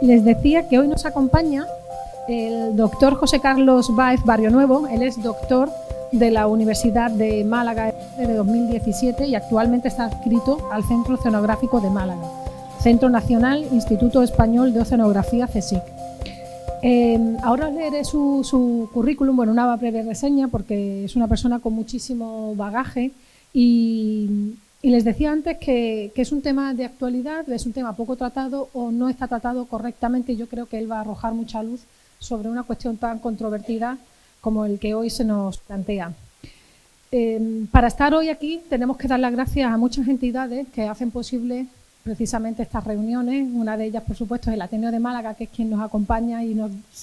Les decía que hoy nos acompaña el doctor José Carlos Báez Barrionuevo. Él es doctor de la Universidad de Málaga desde 2017 y actualmente está adscrito al Centro Oceanográfico de Málaga, Centro Nacional Instituto Español de Oceanografía, CSIC. Ahora leeré su currículum, bueno, una breve reseña, porque es una persona con muchísimo bagaje y les decía antes que es un tema de actualidad, es un tema poco tratado o no está tratado correctamente, y yo creo que él va a arrojar mucha luz sobre una cuestión tan controvertida como el que hoy se nos plantea. Para estar hoy aquí tenemos que dar las gracias a muchas entidades que hacen posible precisamente estas reuniones. Una de ellas, por supuesto, es el Ateneo de Málaga, que es quien nos acompaña y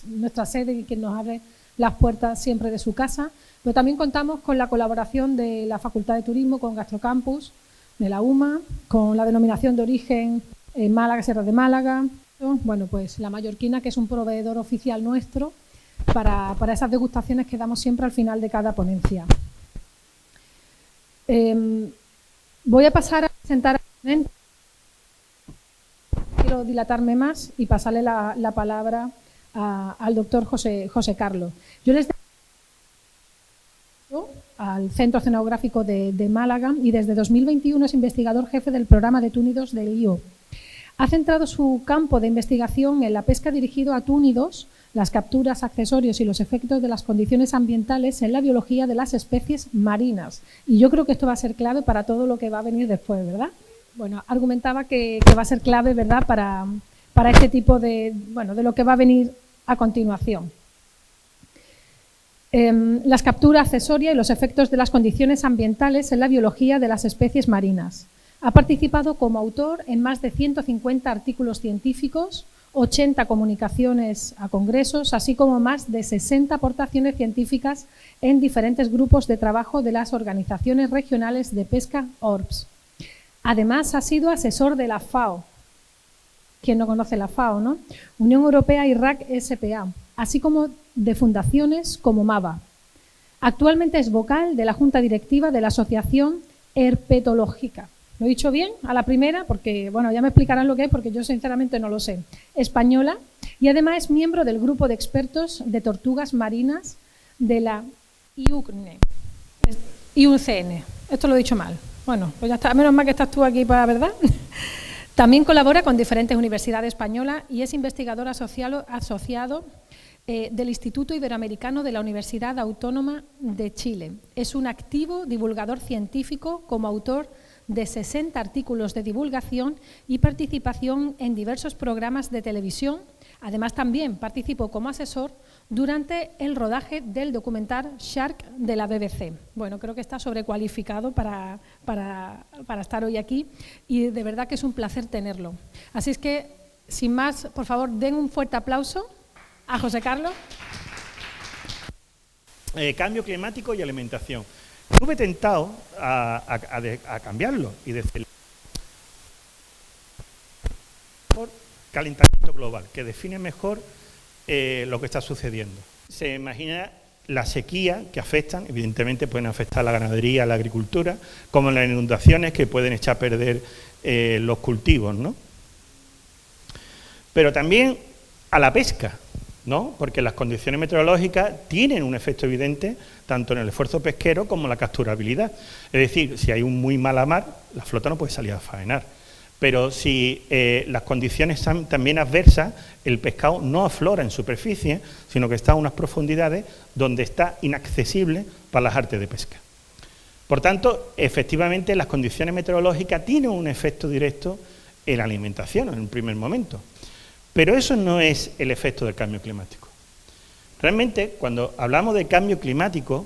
nuestra sede y quien nos abre las puertas siempre de su casa. Pero también contamos con la colaboración de la Facultad de Turismo, con Gastrocampus, de la UMA, con la denominación de origen Málaga, Sierra de Málaga. Bueno, pues la Mallorquina, que es un proveedor oficial nuestro para esas degustaciones que damos siempre al final de cada ponencia. Voy a pasar a presentar a ponente. Quiero dilatarme más y pasarle la palabra al doctor José Carlos. Yo les al Centro Oceanográfico de Málaga y desde 2021 es investigador jefe del programa de túnidos del IO. Ha centrado su campo de investigación en la pesca dirigido a túnidos, las capturas, accesorios y los efectos de las condiciones ambientales en la biología de las especies marinas. Y yo creo que esto va a ser clave para todo lo que va a venir después, ¿verdad? Bueno, argumentaba que va a ser clave, ¿verdad?, para este tipo de lo que va a venir a continuación. Las capturas accesorias y los efectos de las condiciones ambientales en la biología de las especies marinas. Ha participado como autor en más de 150 artículos científicos, 80 comunicaciones a congresos, así como más de 60 aportaciones científicas en diferentes grupos de trabajo de las organizaciones regionales de pesca ORPS. Además, ha sido asesor de la FAO. ¿Quién no conoce la FAO, no? Unión Europea y RAC SPA, así como de fundaciones como MAVA. Actualmente es vocal de la Junta Directiva de la Asociación Herpetológica. ¿Lo he dicho bien a la primera? Porque, bueno, ya me explicarán lo que es, porque yo sinceramente no lo sé. Española, y además es miembro del grupo de expertos de tortugas marinas de la IUCN. Esto lo he dicho mal. Bueno, pues ya está. Menos mal que estás tú aquí para, ¿verdad? También colabora con diferentes universidades españolas y es investigador asociado del Instituto Iberoamericano de la Universidad Autónoma de Chile. Es un activo divulgador científico como autor de 60 artículos de divulgación y participación en diversos programas de televisión. Además, también participó como asesor durante el rodaje del documental Shark de la BBC. Bueno, creo que está sobrecualificado para estar hoy aquí y de verdad que es un placer tenerlo. Así es que, sin más, por favor, den un fuerte aplauso a José Carlos. Cambio climático y alimentación. Estuve tentado a cambiarlo y decir por calentamiento global, que define mejor lo que está sucediendo. Se imagina la sequía que afectan, evidentemente pueden afectar a la ganadería, a la agricultura, como las inundaciones que pueden echar a perder los cultivos, ¿no? Pero también a la pesca, ¿no? Porque las condiciones meteorológicas tienen un efecto evidente tanto en el esfuerzo pesquero como en la capturabilidad. Es decir, si hay un muy mala mar, la flota no puede salir a faenar. Pero si las condiciones son también adversas, el pescado no aflora en superficie, sino que está a unas profundidades donde está inaccesible para las artes de pesca. Por tanto, efectivamente, las condiciones meteorológicas tienen un efecto directo en la alimentación en un primer momento. Pero eso no es el efecto del cambio climático. Realmente, cuando hablamos de cambio climático,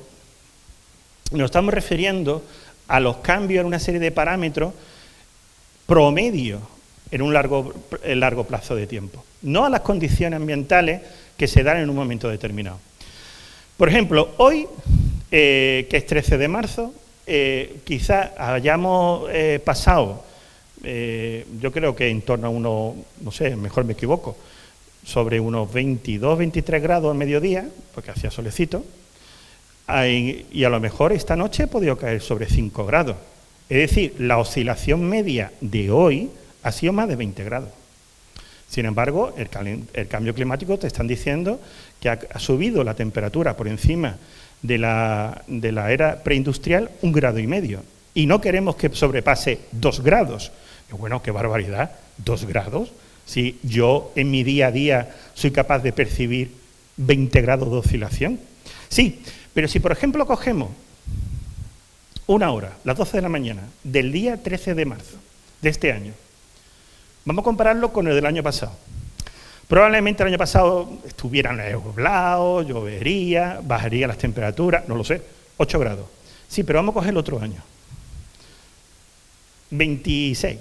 nos estamos refiriendo a los cambios en una serie de parámetros promedio en un largo plazo de tiempo, no a las condiciones ambientales que se dan en un momento determinado. Por ejemplo, hoy, que es 13 de marzo, quizás hayamos pasado, yo creo que en torno a unos, no sé, mejor me equivoco, sobre unos 22, 23 grados al mediodía, porque hacía solecito, y a lo mejor esta noche ha podido caer sobre 5 grados. Es decir, la oscilación media de hoy ha sido más de 20 grados. Sin embargo, el cambio climático te están diciendo que ha subido la temperatura por encima de la era preindustrial 1,5 grados. Y no queremos que sobrepase 2 grados. Y bueno, qué barbaridad, 2 grados. Si yo en mi día a día soy capaz de percibir 20 grados de oscilación. Sí, pero si por ejemplo cogemos una hora, las 12 de la mañana, del día 13 de marzo de este año, vamos a compararlo con el del año pasado. Probablemente el año pasado estuviera nublado, llovería, bajarían las temperaturas, no lo sé, 8 grados. Sí, pero vamos a coger el otro año. 26.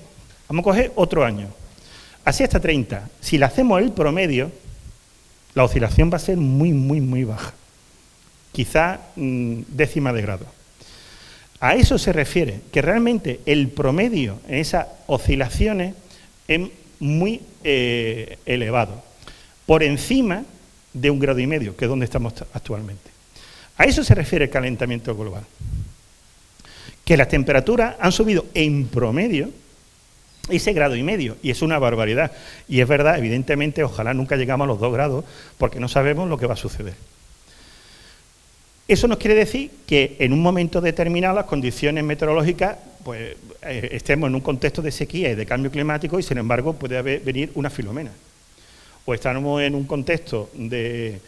Vamos a coger otro año. Así hasta 30. Si le hacemos el promedio, la oscilación va a ser muy, muy, muy baja. Quizá décima de grado. A eso se refiere, que realmente el promedio en esas oscilaciones es muy elevado, por encima de 1,5 grados, que es donde estamos actualmente. A eso se refiere el calentamiento global. Que las temperaturas han subido en promedio ese 1,5 grados, y es una barbaridad. Y es verdad, evidentemente, ojalá nunca llegamos a los 2 grados, porque no sabemos lo que va a suceder. Eso nos quiere decir que en un momento determinado las condiciones meteorológicas, pues estemos en un contexto de sequía y de cambio climático y sin embargo puede venir una Filomena. O estamos en un contexto de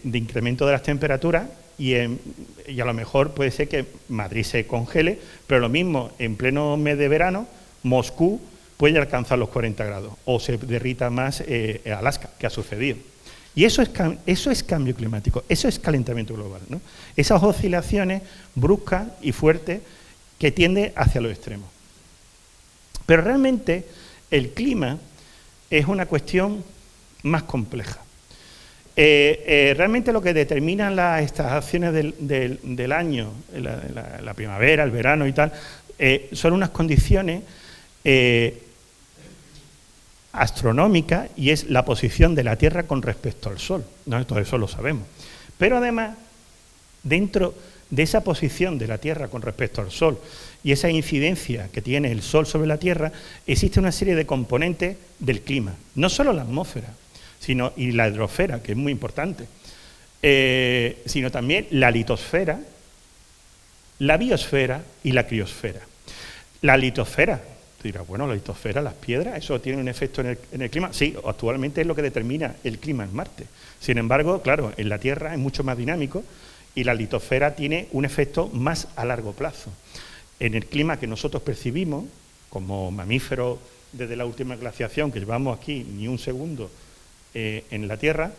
incremento de las temperaturas y a lo mejor puede ser que Madrid se congele, pero lo mismo en pleno mes de verano, Moscú puede alcanzar los 40 grados o se derrita más Alaska, que ha sucedido. Y eso es cambio climático, eso es calentamiento global, ¿no? Esas oscilaciones bruscas y fuertes que tienden hacia los extremos. Pero realmente el clima es una cuestión más compleja. Realmente lo que determinan las estaciones del año, la primavera, el verano y tal, son unas condiciones astronómica y es la posición de la Tierra con respecto al Sol, ¿no? Todo eso lo sabemos. Pero además, dentro de esa posición de la Tierra con respecto al Sol y esa incidencia que tiene el Sol sobre la Tierra, existe una serie de componentes del clima, no solo la atmósfera, y la hidrosfera, que es muy importante, sino también la litosfera, la biosfera y la criosfera. La litosfera, tú dirás, bueno, la litosfera, las piedras, ¿eso tiene un efecto en el clima? Sí, actualmente es lo que determina el clima en Marte. Sin embargo, claro, en la Tierra es mucho más dinámico y la litosfera tiene un efecto más a largo plazo. En el clima que nosotros percibimos, como mamíferos desde la última glaciación, que llevamos aquí ni un segundo en la Tierra,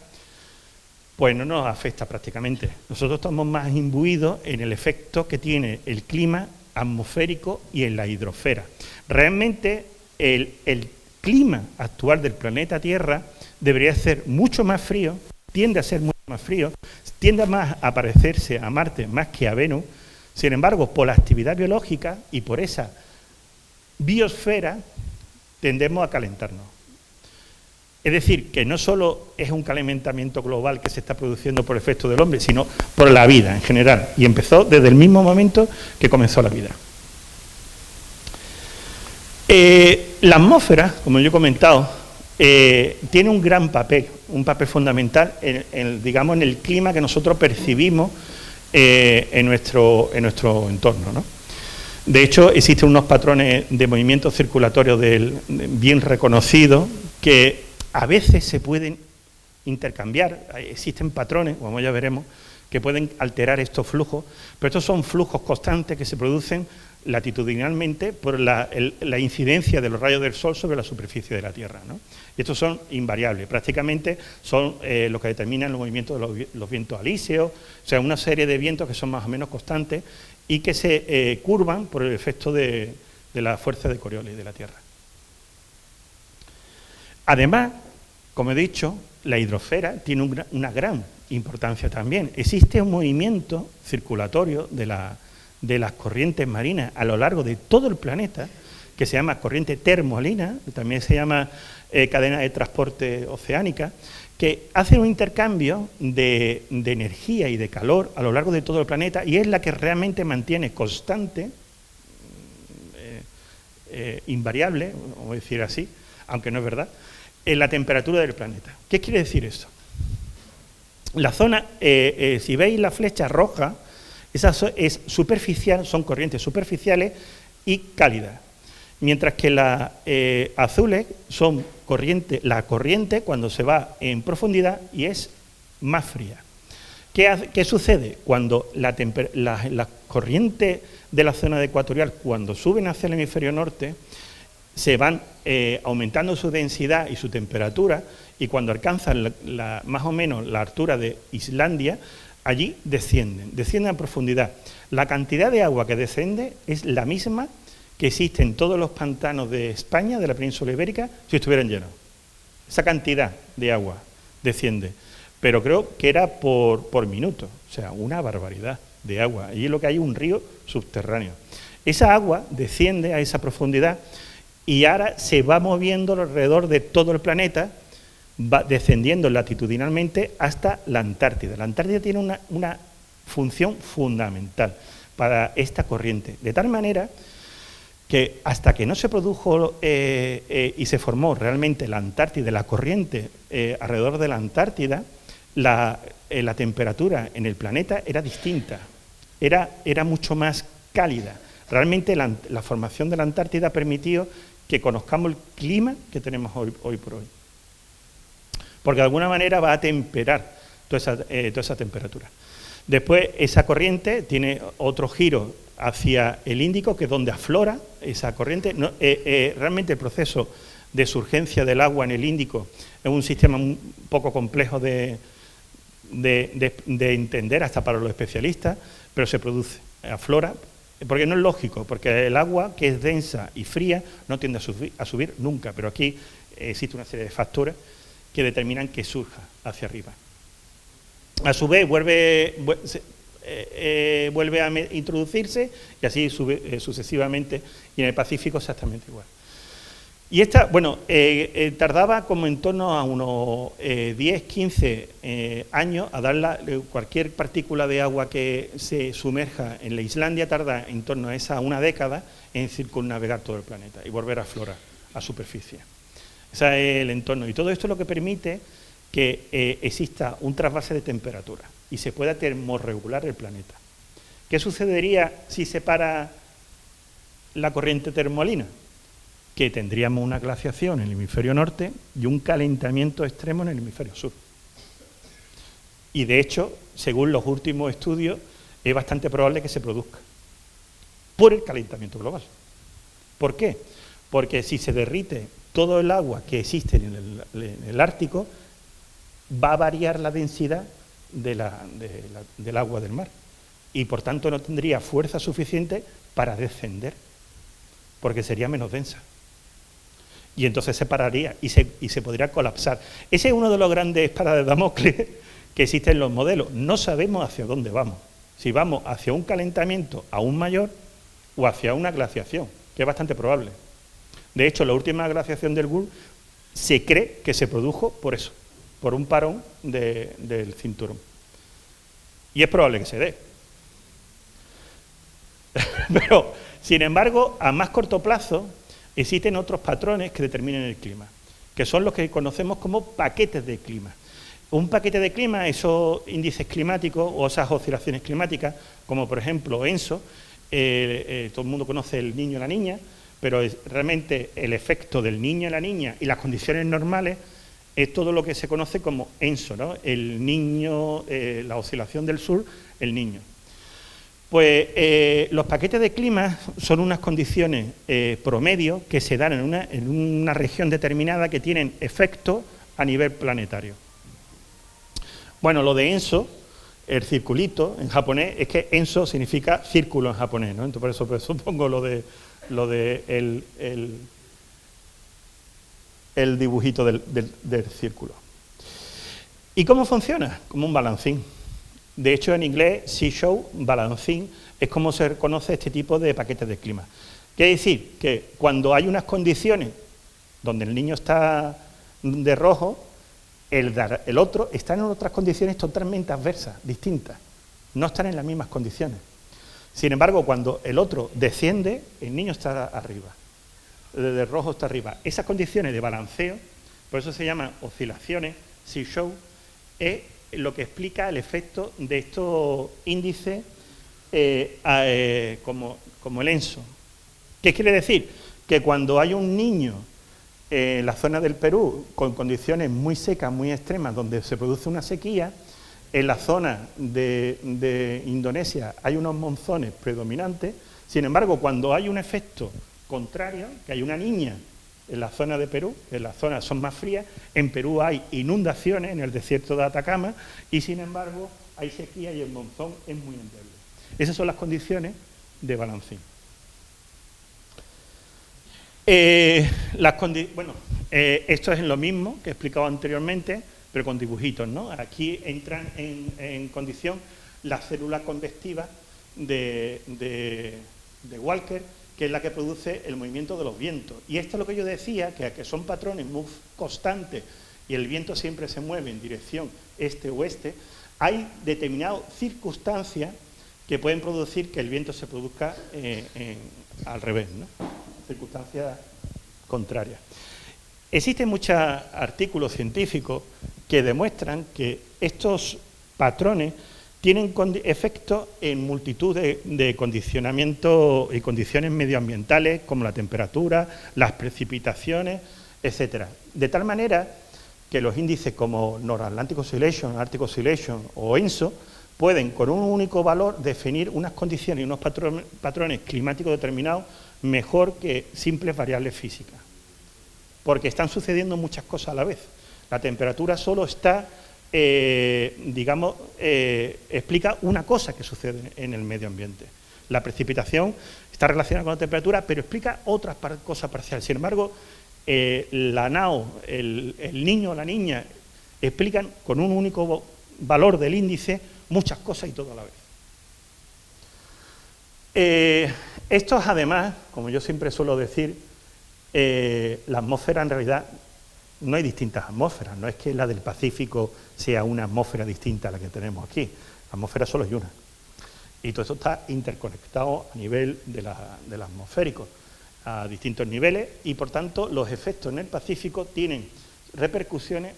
pues no nos afecta prácticamente. Nosotros estamos más imbuidos en el efecto que tiene el clima atmosférico y en la hidrosfera. Realmente el clima actual del planeta Tierra debería ser mucho más frío, tiende a ser mucho más frío, tiende más a parecerse a Marte más que a Venus. Sin embargo, por la actividad biológica y por esa biosfera tendemos a calentarnos. Es decir, que no solo es un calentamiento global que se está produciendo por efecto del hombre, sino por la vida en general. Y empezó desde el mismo momento que comenzó la vida. La atmósfera, como yo he comentado, tiene un gran papel, un papel fundamental digamos, en el clima que nosotros percibimos en nuestro entorno, ¿no? De hecho, existen unos patrones de movimientos circulatorios bien reconocidos que a veces se pueden intercambiar. Existen patrones, como ya veremos, que pueden alterar estos flujos, pero estos son flujos constantes que se producen latitudinalmente por la incidencia de los rayos del Sol sobre la superficie de la Tierra, ¿no? Y estos son invariables, prácticamente son lo que determinan los movimientos de los vientos alíseos, o sea, una serie de vientos que son más o menos constantes y que se curvan por el efecto de la fuerza de Coriolis de la Tierra. Además, como he dicho, la hidrosfera tiene una gran importancia también. Existe un movimiento circulatorio de las corrientes marinas a lo largo de todo el planeta, que se llama corriente termoalina, también se llama cadena de transporte oceánica, que hace un intercambio de energía y de calor a lo largo de todo el planeta y es la que realmente mantiene constante, invariable, vamos a decir así, aunque no es verdad, en la temperatura del planeta. ¿Qué quiere decir eso? La zona, si veis la flecha roja, esa es superficial, son corrientes superficiales y cálidas, mientras que las azules son la corriente cuando se va en profundidad y es más fría. ¿Qué sucede? Cuando las corrientes de la zona ecuatorial, cuando suben hacia el hemisferio norte, se van aumentando su densidad y su temperatura, y cuando alcanzan más o menos la altura de Islandia, allí descienden a profundidad. La cantidad de agua que desciende es la misma que existe en todos los pantanos de España, de la península ibérica, si estuvieran llenos. Esa cantidad de agua desciende, pero creo que era por minuto, o sea, una barbaridad de agua. Allí lo que hay es un río subterráneo. Esa agua desciende a esa profundidad y ahora se va moviendo alrededor de todo el planeta, va descendiendo latitudinalmente hasta la Antártida. La Antártida tiene una función fundamental para esta corriente, de tal manera que hasta que no se produjo y se formó realmente la Antártida, la corriente alrededor de la Antártida, la temperatura en el planeta era distinta, era mucho más cálida. Realmente la formación de la Antártida ha permitido que conozcamos el clima que tenemos hoy por hoy, porque de alguna manera va a temperar toda esa temperatura. Después, esa corriente tiene otro giro hacia el Índico, que es donde aflora esa corriente. Realmente el proceso de surgencia del agua en el Índico es un sistema un poco complejo de entender hasta para los especialistas, pero se produce, aflora, porque no es lógico, porque el agua, que es densa y fría, no tiende a subir nunca, pero aquí existe una serie de factores que determinan que surja hacia arriba. A su vez vuelve a introducirse y así sube sucesivamente, y en el Pacífico exactamente igual. Y esta, bueno, tardaba como en torno a unos 10, 15 años a dar cualquier partícula de agua que se sumerja en la Islandia, tarda en torno a esa una década en circunnavegar todo el planeta y volver a aflorar a superficie. Ese es el entorno, y todo esto es lo que permite que exista un trasvase de temperatura y se pueda termorregular el planeta. ¿Qué sucedería si se para la corriente termolina? Que tendríamos una glaciación en el hemisferio norte y un calentamiento extremo en el hemisferio sur. Y de hecho, según los últimos estudios, es bastante probable que se produzca por el calentamiento global. ¿Por qué? Porque si se derrite todo el agua que existe en el Ártico, va a variar la densidad del agua del mar y por tanto no tendría fuerza suficiente para descender, porque sería menos densa. Y entonces se pararía y se podría colapsar. Ese es uno de los grandes espadas de Damocles que existen en los modelos. No sabemos hacia dónde vamos. Si vamos hacia un calentamiento aún mayor o hacia una glaciación, que es bastante probable. De hecho, la última glaciación del Gould se cree que se produjo por eso, por un parón del cinturón. Y es probable que se dé. Pero, sin embargo, a más corto plazo, existen otros patrones que determinan el clima, que son los que conocemos como paquetes de clima. Un paquete de clima, esos índices climáticos o esas oscilaciones climáticas, como por ejemplo ENSO, todo el mundo conoce el niño y la niña, pero realmente el efecto del niño y la niña y las condiciones normales es todo lo que se conoce como ENSO, ¿no? El niño, la oscilación del sur, el niño. Pues los paquetes de clima son unas condiciones promedio que se dan en una región determinada que tienen efecto a nivel planetario. Bueno, lo de ENSO, el circulito en japonés, es que ENSO significa círculo en japonés, ¿no? Entonces por eso supongo lo de el dibujito del círculo. ¿Y cómo funciona? Como un balancín. De hecho, en inglés, seashore, balancín, es como se conoce este tipo de paquetes de clima. Quiere decir que cuando hay unas condiciones donde el niño está de rojo, el otro está en otras condiciones totalmente adversas, distintas. No están en las mismas condiciones. Sin embargo, cuando el otro desciende, el niño está arriba. De rojo está arriba. Esas condiciones de balanceo Por eso se llaman oscilaciones, seashore, es lo que explica el efecto de estos índices como el ENSO. ¿Qué quiere decir? Que cuando hay un niño en la zona del Perú con condiciones muy secas, muy extremas, donde se produce una sequía, en la zona de Indonesia hay unos monzones predominantes. Sin embargo, cuando hay un efecto contrario, que hay una niña en la zona de Perú, en las zonas son más frías, en Perú hay inundaciones en el desierto de Atacama y sin embargo hay sequía y el monzón es muy endeble. Esas son las condiciones de balancín. Esto es lo mismo que he explicado anteriormente, pero con dibujitos, ¿no? Aquí entran en condición las células convectivas de Walker, que es la que produce el movimiento de los vientos. Y esto es lo que yo decía, que son patrones muy constantes y el viento siempre se mueve en dirección este-oeste. Hay determinadas circunstancias que pueden producir que el viento se produzca al revés, ¿no? Circunstancias contrarias. Existen muchos artículos científicos que demuestran que estos patrones tienen efectos en multitud de condicionamientos y condiciones medioambientales, como la temperatura, las precipitaciones, etcétera. De tal manera que los índices como North Atlantic Oscillation, Arctic Oscillation o ENSO pueden, con un único valor, definir unas condiciones y unos patrones climáticos determinados mejor que simples variables físicas. Porque están sucediendo muchas cosas a la vez. La temperatura solo está, explica una cosa que sucede en el medio ambiente. La precipitación está relacionada con la temperatura, pero explica otras cosas parciales. Sin embargo, la NAO, el niño o la niña, explican con un único valor del índice muchas cosas y todo a la vez. Estos, además, como yo siempre suelo decir, la atmósfera en realidad no hay distintas atmósferas, no es que la del Pacífico sea una atmósfera distinta a la que tenemos aquí, la atmósfera solo hay una. Y todo eso está interconectado a nivel del atmosférico, a distintos niveles, y por tanto los efectos en el Pacífico tienen repercusiones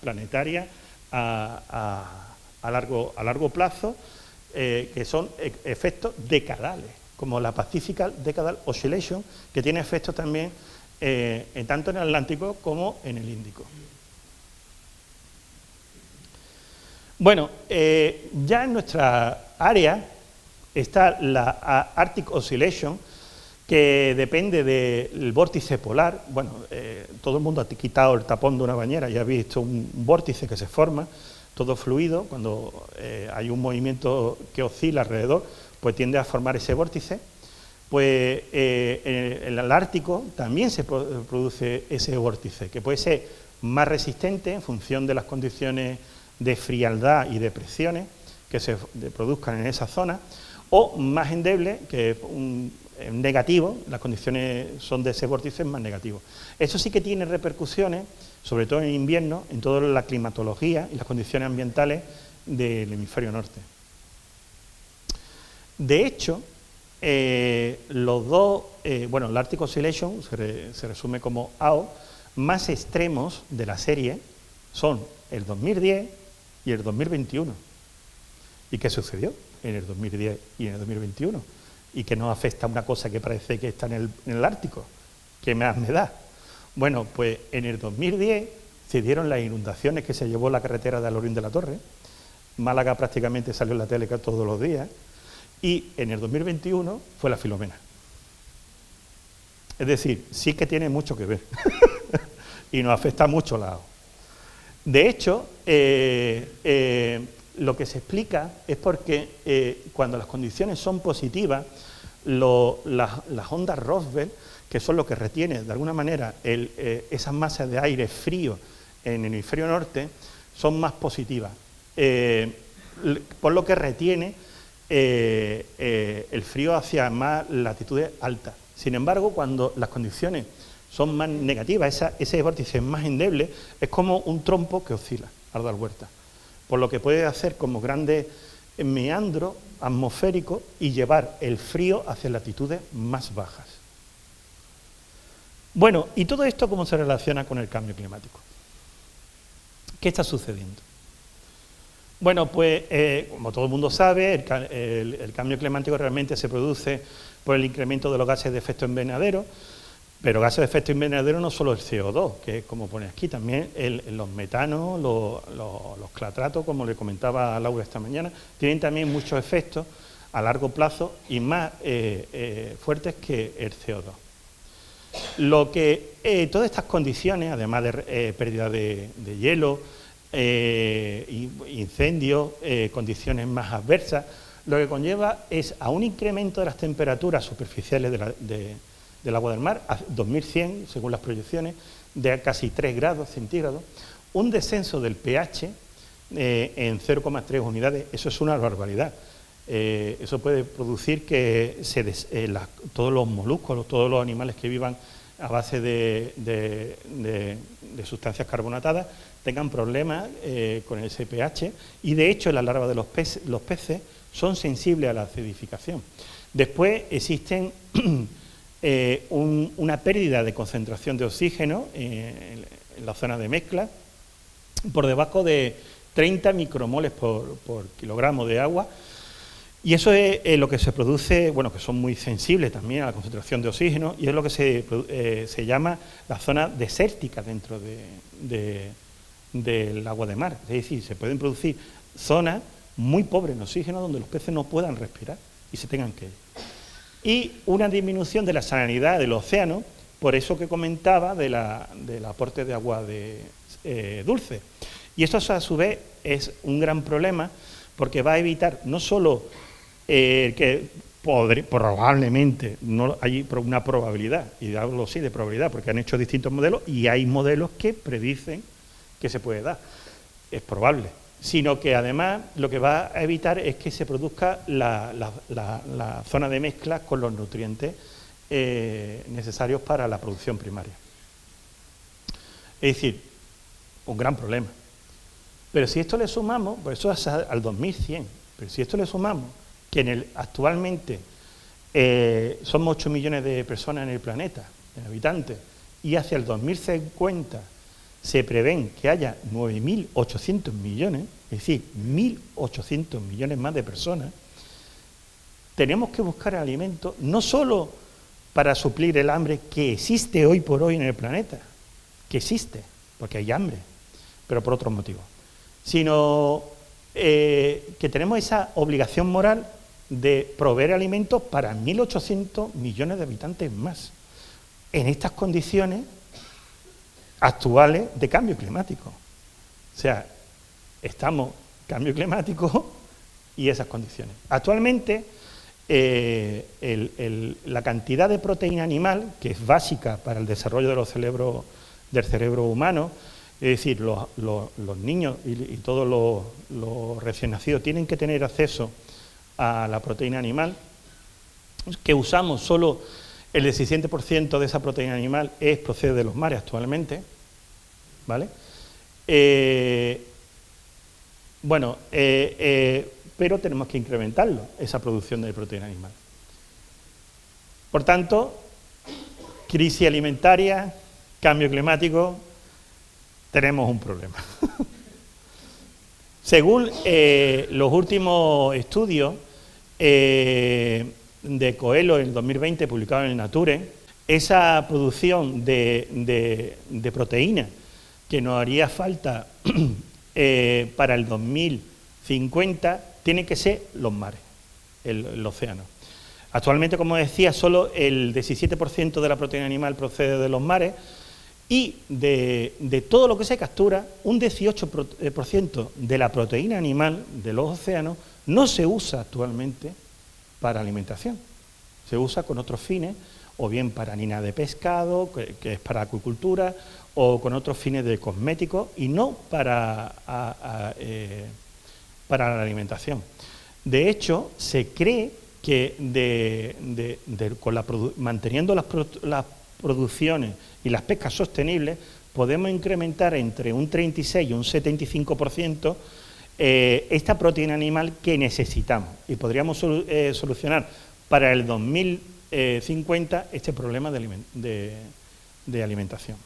planetarias a largo plazo, que son efectos decadales, como la Pacific Decadal Oscillation, que tiene efectos también tanto en el Atlántico como en el Índico. Bueno, ya en nuestra área está la Arctic Oscillation, que depende del vórtice polar. Bueno, todo el mundo ha quitado el tapón de una bañera y ha visto un vórtice que se forma, todo fluido, cuando hay un movimiento que oscila alrededor, pues tiende a formar ese vórtice. Pues en el Ártico también se produce ese vórtice, que puede ser más resistente en función de las condiciones de frialdad y de presiones que se produzcan en esa zona, o más endeble, que es un negativo, las condiciones son de ese vórtice más negativos. Eso sí que tiene repercusiones, sobre todo en invierno, en toda la climatología y las condiciones ambientales del hemisferio norte. De hecho, los dos, el Arctic Oscillation se resume como AO, más extremos de la serie son el 2010 y el 2021. ¿Y qué sucedió en el 2010 y en el 2021? ¿Y que nos afecta una cosa que parece que está en el Ártico? ¿Qué más me da? Bueno, pues en el 2010 se dieron las inundaciones que se llevó la carretera de Alorín de la Torre. Málaga prácticamente salió en la tele todos los días. Y en el 2021 fue la Filomena. Es decir, sí que tiene mucho que ver y nos afecta mucho la AO. De hecho, lo que se explica es porque cuando las condiciones son positivas, las ondas Roosevelt, que son lo que retiene de alguna manera esas masas de aire frío en el hemisferio norte, son más positivas, por lo que retiene el frío hacia más latitudes altas. Sin embargo, cuando las condiciones son más negativas, ese vórtice más endeble, es como un trompo que oscila al dar vueltas, por lo que puede hacer como grandes meandros atmosféricos y llevar el frío hacia latitudes más bajas. Bueno, ¿y todo esto cómo se relaciona con el cambio climático? ¿Qué está sucediendo? Bueno, pues como todo el mundo sabe, el cambio climático realmente se produce por el incremento de los gases de efecto invernadero, pero gases de efecto invernadero no solo el CO2, que es como pone aquí, también los metanos, los clatratos, como le comentaba Laura esta mañana, tienen también muchos efectos a largo plazo y más fuertes que el CO2. Todas estas condiciones, además de pérdida de hielo, incendios, condiciones más adversas, lo que conlleva es a un incremento de las temperaturas superficiales del agua del mar, a 2100, según las proyecciones, de casi 3 grados centígrados, un descenso del pH en 0,3 unidades, eso es una barbaridad. Eso puede producir que todos los moluscos, todos los animales que vivan a base de sustancias carbonatadas tengan problemas con ese pH, y de hecho las larvas de los peces son sensibles a la acidificación. Después existen una pérdida de concentración de oxígeno en la zona de mezcla por debajo de 30 micromoles por kilogramo de agua, y eso es lo que se produce, bueno, que son muy sensibles también a la concentración de oxígeno, y es lo que se llama la zona desértica dentro del agua de mar. Es decir, se pueden producir zonas muy pobres en oxígeno donde los peces no puedan respirar y se tengan que ir. Y una disminución de la salinidad del océano, por eso que comentaba del aporte de agua dulce. Y esto a su vez es un gran problema porque va a evitar no solo que probablemente, no hay una probabilidad, y hablo sí de probabilidad porque han hecho distintos modelos y hay modelos que predicen que se puede dar, es probable, sino que además lo que va a evitar es que se produzca la zona de mezcla con los nutrientes necesarios para la producción primaria. Es decir, un gran problema. Pero si esto le sumamos, pues eso es al 2100, pero si esto le sumamos que actualmente somos 8 millones de personas en el planeta, de habitantes, y hacia el 2050 se prevén que haya 9.800 millones, es decir, 1.800 millones más de personas, tenemos que buscar alimentos no solo para suplir el hambre que existe hoy por hoy en el planeta, que existe, porque hay hambre, pero por otros motivos, sino que tenemos esa obligación moral de proveer alimentos para 1.800 millones de habitantes más, en estas condiciones actuales de cambio climático. O sea, estamos cambio climático y esas condiciones. Actualmente, la cantidad de proteína animal, que es básica para el desarrollo del cerebro humano, es decir, los niños y todos los recién nacidos tienen que tener acceso a la proteína animal, que usamos solo el 17% de esa proteína animal procede de los mares actualmente, ¿vale? Pero tenemos que incrementarlo, esa producción de proteína animal. Por tanto, crisis alimentaria, cambio climático, tenemos un problema. Según los últimos estudios de Coelho en el 2020, publicado en el Nature, esa producción de proteína que nos haría falta para el 2050 tiene que ser los mares, el océano. Actualmente, como decía, solo el 17% de la proteína animal procede de los mares, y de todo lo que se captura, un 18% de la proteína animal de los océanos no se usa actualmente para alimentación. Se usa con otros fines, o bien para harina de pescado, que es para acuicultura, o con otros fines de cosméticos, y no para la alimentación. De hecho, se cree que manteniendo las producciones y las pescas soluciones podemos incrementar entre un 36 y un 75% esta proteína animal que necesitamos, y podríamos solucionar para el 2050 este problema de alimentación.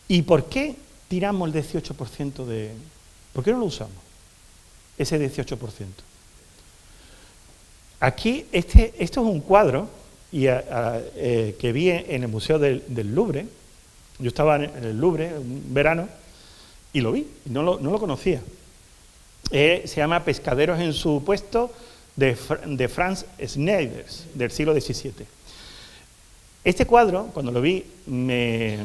¿Y por qué tiramos el 18% de... ¿Por qué no lo usamos? Ese 18%. Aquí, esto es un cuadro que vi en el Museo del Louvre. Yo estaba en el Louvre un verano y lo vi, no lo conocía. Se llama Pescaderos en su puesto, de Franz Schneiders, del siglo XVII. Este cuadro, cuando lo vi, me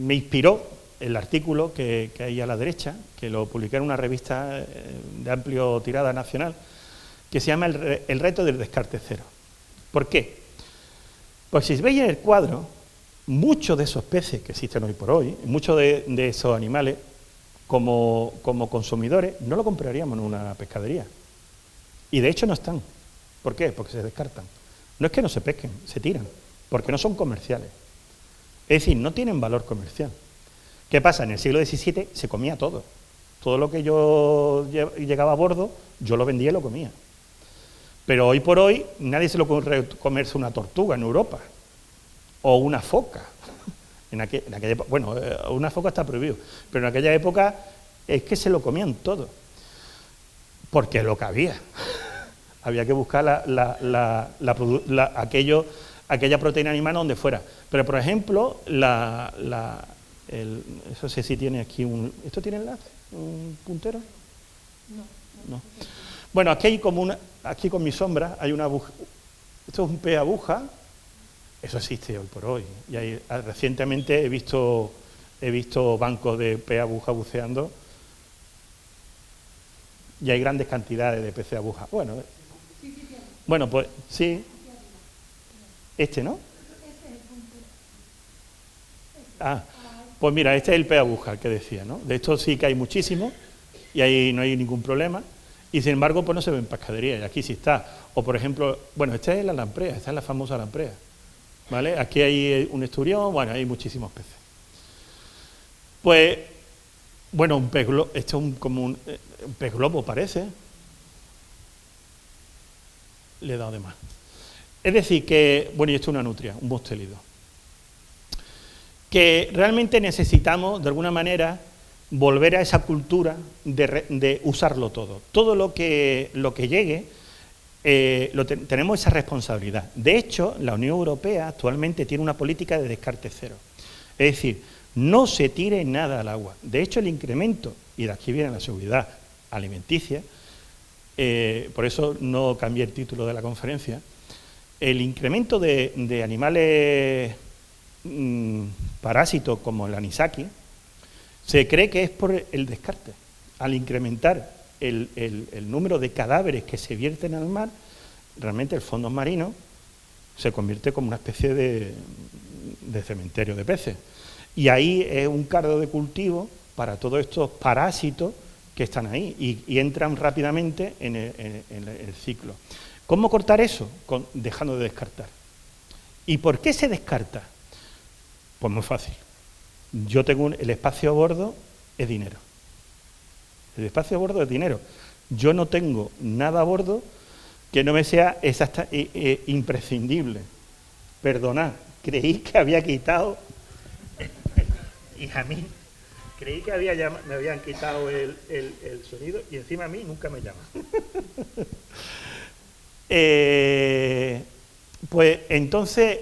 inspiró el artículo que hay a la derecha, que lo publiqué en una revista de amplio tirada nacional, que se llama El reto del descarte cero. ¿Por qué? Pues si veis en el cuadro, muchos de esos peces que existen hoy por hoy, muchos de esos animales, como consumidores, no lo compraríamos en una pescadería. Y de hecho no están. ¿Por qué? Porque se descartan. No es que no se pesquen, se tiran, porque no son comerciales. Es decir, no tienen valor comercial. ¿Qué pasa? En el siglo XVII se comía todo. Todo lo que yo llegaba a bordo, yo lo vendía y lo comía. Pero hoy por hoy nadie se le ocurre comerse una tortuga en Europa o una foca. En aquella época, bueno, una foca está prohibido, pero en aquella época es que se lo comían todo, porque lo que había. Había que buscar aquella proteína animal donde fuera. Pero, por ejemplo, eso sé si tiene aquí un... ¿Esto tiene enlace? ¿Un puntero? No. Bueno, aquí hay aquí con mi sombra hay una aguja. Esto es un pez aguja. Eso existe hoy por hoy. Y recientemente he visto bancos de pez aguja buceando y hay grandes cantidades de peces aguja. Bueno, pues sí. Este, ¿no? Ah, pues mira, este es el pez aguja que decía, ¿no? De esto sí que hay muchísimos y ahí no hay ningún problema. Y sin embargo, pues no se ve en pescadería, y aquí sí está. O por ejemplo, bueno, esta es la lamprea, esta es la famosa lamprea. ¿Vale? Aquí hay un esturión, bueno, hay muchísimos peces. Pues, bueno, un pez globo, esto es como un pez globo parece. Le he dado de más. Es decir que, bueno, y esto es una nutria, un mostélido. Que realmente necesitamos, de alguna manera, volver a esa cultura de usarlo todo. Todo lo que llegue, tenemos esa responsabilidad. De hecho, la Unión Europea actualmente tiene una política de descarte cero. Es decir, no se tire nada al agua. De hecho, el incremento, y de aquí viene la seguridad alimenticia, por eso no cambié el título de la conferencia, el incremento de animales parásitos como el anisakis, se cree que es por el descarte. Al incrementar el número de cadáveres que se vierten al mar, realmente el fondo marino se convierte como una especie de cementerio de peces. Y ahí es un caldo de cultivo para todos estos parásitos que están ahí y entran rápidamente en el ciclo. ¿Cómo cortar eso? Dejando de descartar. ¿Y por qué se descarta? Pues muy fácil. Yo tengo el espacio a bordo es dinero. El espacio a bordo es dinero. Yo no tengo nada a bordo que no me sea imprescindible. Perdonad, creí que había quitado y a mí creí que me habían quitado el sonido y encima a mí nunca me llaman. Pues entonces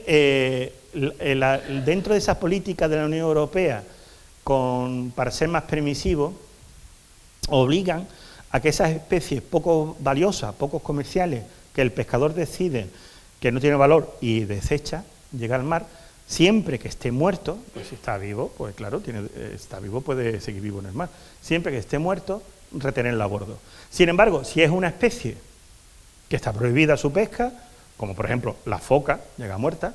dentro de esas políticas de la Unión Europea, para ser más permisivos, obligan a que esas especies poco valiosas, pocos comerciales, que el pescador decide que no tiene valor y desecha, llega al mar, siempre que esté muerto, pues si está vivo, pues claro, está vivo, puede seguir vivo en el mar. Siempre que esté muerto, retenerla a bordo. Sin embargo, si es una especie que está prohibida su pesca, como por ejemplo la foca, llega muerta,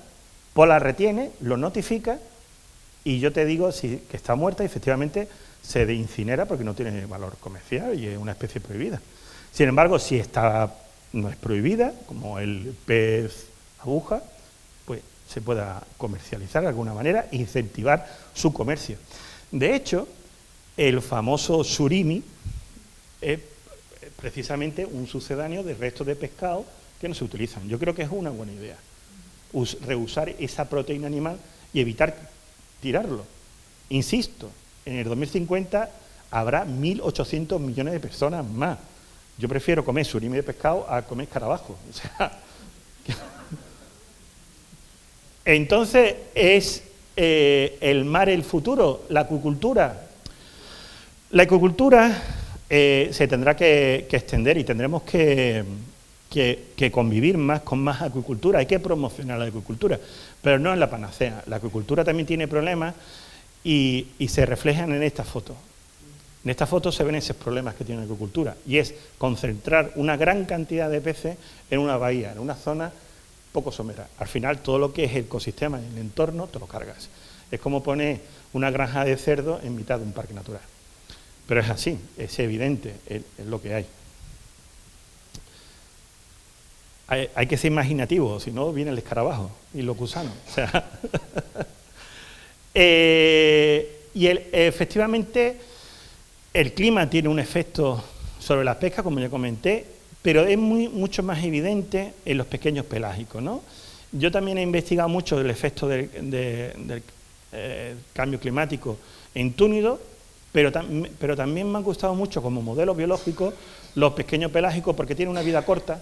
pues la retiene, lo notifica y yo te digo que está muerta y efectivamente se incinera porque no tiene valor comercial y es una especie prohibida. Sin embargo, si no es prohibida, como el pez aguja, pues se pueda comercializar de alguna manera e incentivar su comercio. De hecho, el famoso surimi es precisamente un sucedáneo de restos de pescado que no se utilizan. Yo creo que es una buena idea reusar esa proteína animal y evitar tirarlo. Insisto, en el 2050 habrá 1.800 millones de personas más. Yo prefiero comer surimi de pescado a comer escarabajo. O sea, entonces, ¿es el mar el futuro? ¿La acuicultura? La acuicultura se tendrá que extender y tendremos que convivir más con más acuicultura. Hay que promocionar la acuicultura, pero no es la panacea. La acuicultura también tiene problemas y se reflejan en esta foto. En esta foto se ven esos problemas que tiene la acuicultura, y es concentrar una gran cantidad de peces en una bahía, en una zona poco somera. Al final, todo lo que es el ecosistema y el entorno te lo cargas. Es como poner una granja de cerdo en mitad de un parque natural. Pero es así, es evidente, es lo que hay. Hay que ser imaginativo, si no viene el escarabajo y los gusanos. O sea, efectivamente, el clima tiene un efecto sobre las pescas, como ya comenté, pero es mucho más evidente en los pequeños pelágicos, ¿no? Yo también he investigado mucho el efecto del cambio climático en túnidos, pero también me han gustado mucho como modelo biológico los pequeños pelágicos, porque tienen una vida corta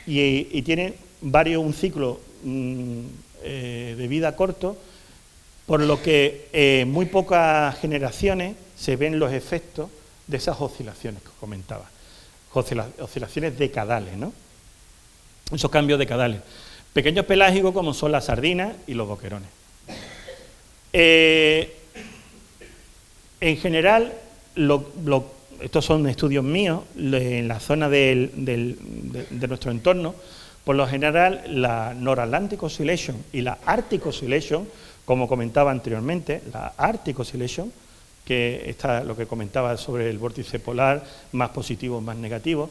y tienen un ciclo de vida corto, por lo que en muy pocas generaciones se ven los efectos de esas oscilaciones que os comentaba, oscilaciones decadales, ¿no? Esos cambios decadales. Pequeños pelágicos como son las sardinas y los boquerones. En general, estos son estudios míos, en la zona de nuestro entorno, por lo general la North-Atlantic Oscillation y la Arctic Oscillation, como comentaba anteriormente, la Arctic Oscillation, que está lo que comentaba sobre el vórtice polar, más positivo, más negativo,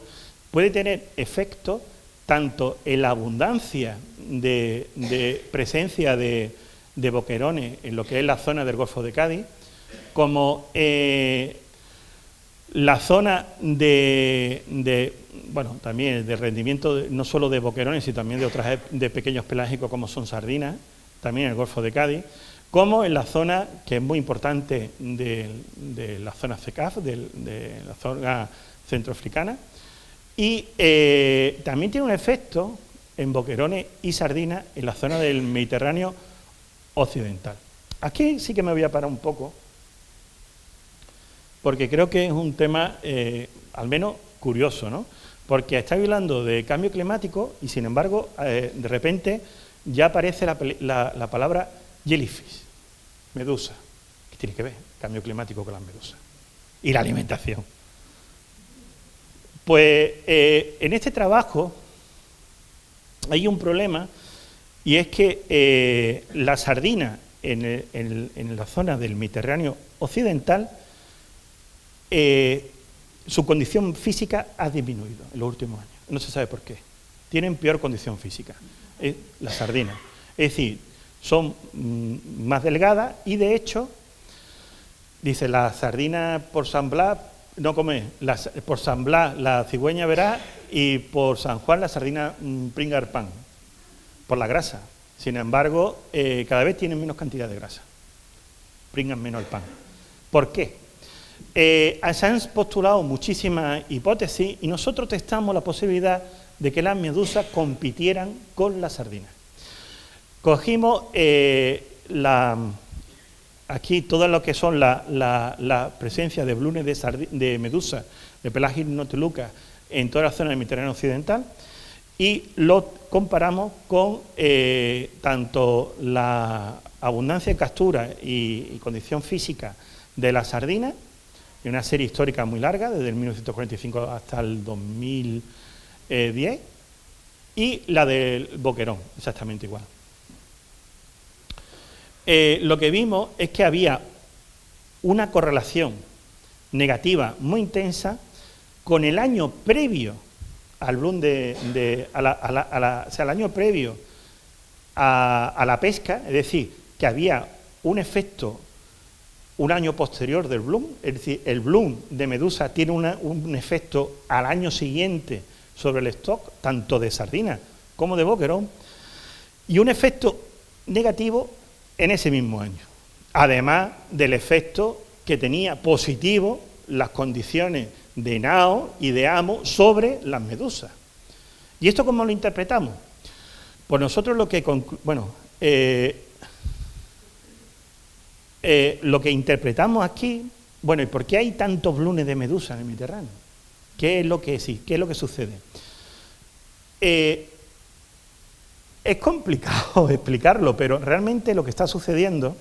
puede tener efecto tanto en la abundancia de presencia de boquerones en lo que es la zona del Golfo de Cádiz, como la zona también de rendimiento no solo de boquerones, sino también de pequeños pelágicos como son sardinas, también en el Golfo de Cádiz, como en la zona que es muy importante de la zona CECAF, de la zona centroafricana, y también tiene un efecto en boquerones y sardinas en la zona del Mediterráneo occidental. Aquí sí que me voy a parar un poco, porque creo que es un tema, al menos, curioso, ¿no? Porque estáis hablando de cambio climático y, sin embargo, de repente ya aparece la palabra jellyfish, medusa. ¿Qué tiene que ver cambio climático con las medusas? Y la alimentación. Pues en este trabajo hay un problema, y es que la sardina en la zona del Mediterráneo occidental, su condición física ha disminuido en los últimos años. No se sabe por qué. Tienen peor condición física, las sardinas. Es decir, son más delgadas y, de hecho, dice, la sardina por San Blas no come, por San Blas la cigüeña verá, y por San Juan la sardina pringa el pan, por la grasa. Sin embargo, cada vez tienen menos cantidad de grasa, pringan menos el pan. ¿Por qué? Se han postulado muchísimas hipótesis y nosotros testamos la posibilidad de que las medusas compitieran con las sardinas. Cogimos aquí todo lo que son la presencia de blunes de medusa, de Pelagis noctiluca, en toda la zona del Mediterráneo occidental, y lo comparamos con tanto la abundancia de captura y condición física de la sardina, en una serie histórica muy larga, desde el 1945 hasta el 2010, y la del boquerón, exactamente igual. Lo que vimos es que había una correlación negativa muy intensa con el año previo al bloom al año previo a la pesca, es decir, que había un efecto un año posterior del bloom, es decir, el bloom de medusa tiene un efecto al año siguiente sobre el stock, tanto de sardina como de boquerón, y un efecto negativo en ese mismo año. Además del efecto que tenía positivo las condiciones de NAO y de AMO sobre las medusas. ¿Y esto cómo lo interpretamos? Pues nosotros lo que lo que interpretamos aquí, bueno, ¿y por qué hay tantos blunes de medusa en el Mediterráneo? ¿Qué es lo que sucede? Es complicado explicarlo, pero realmente lo que está sucediendo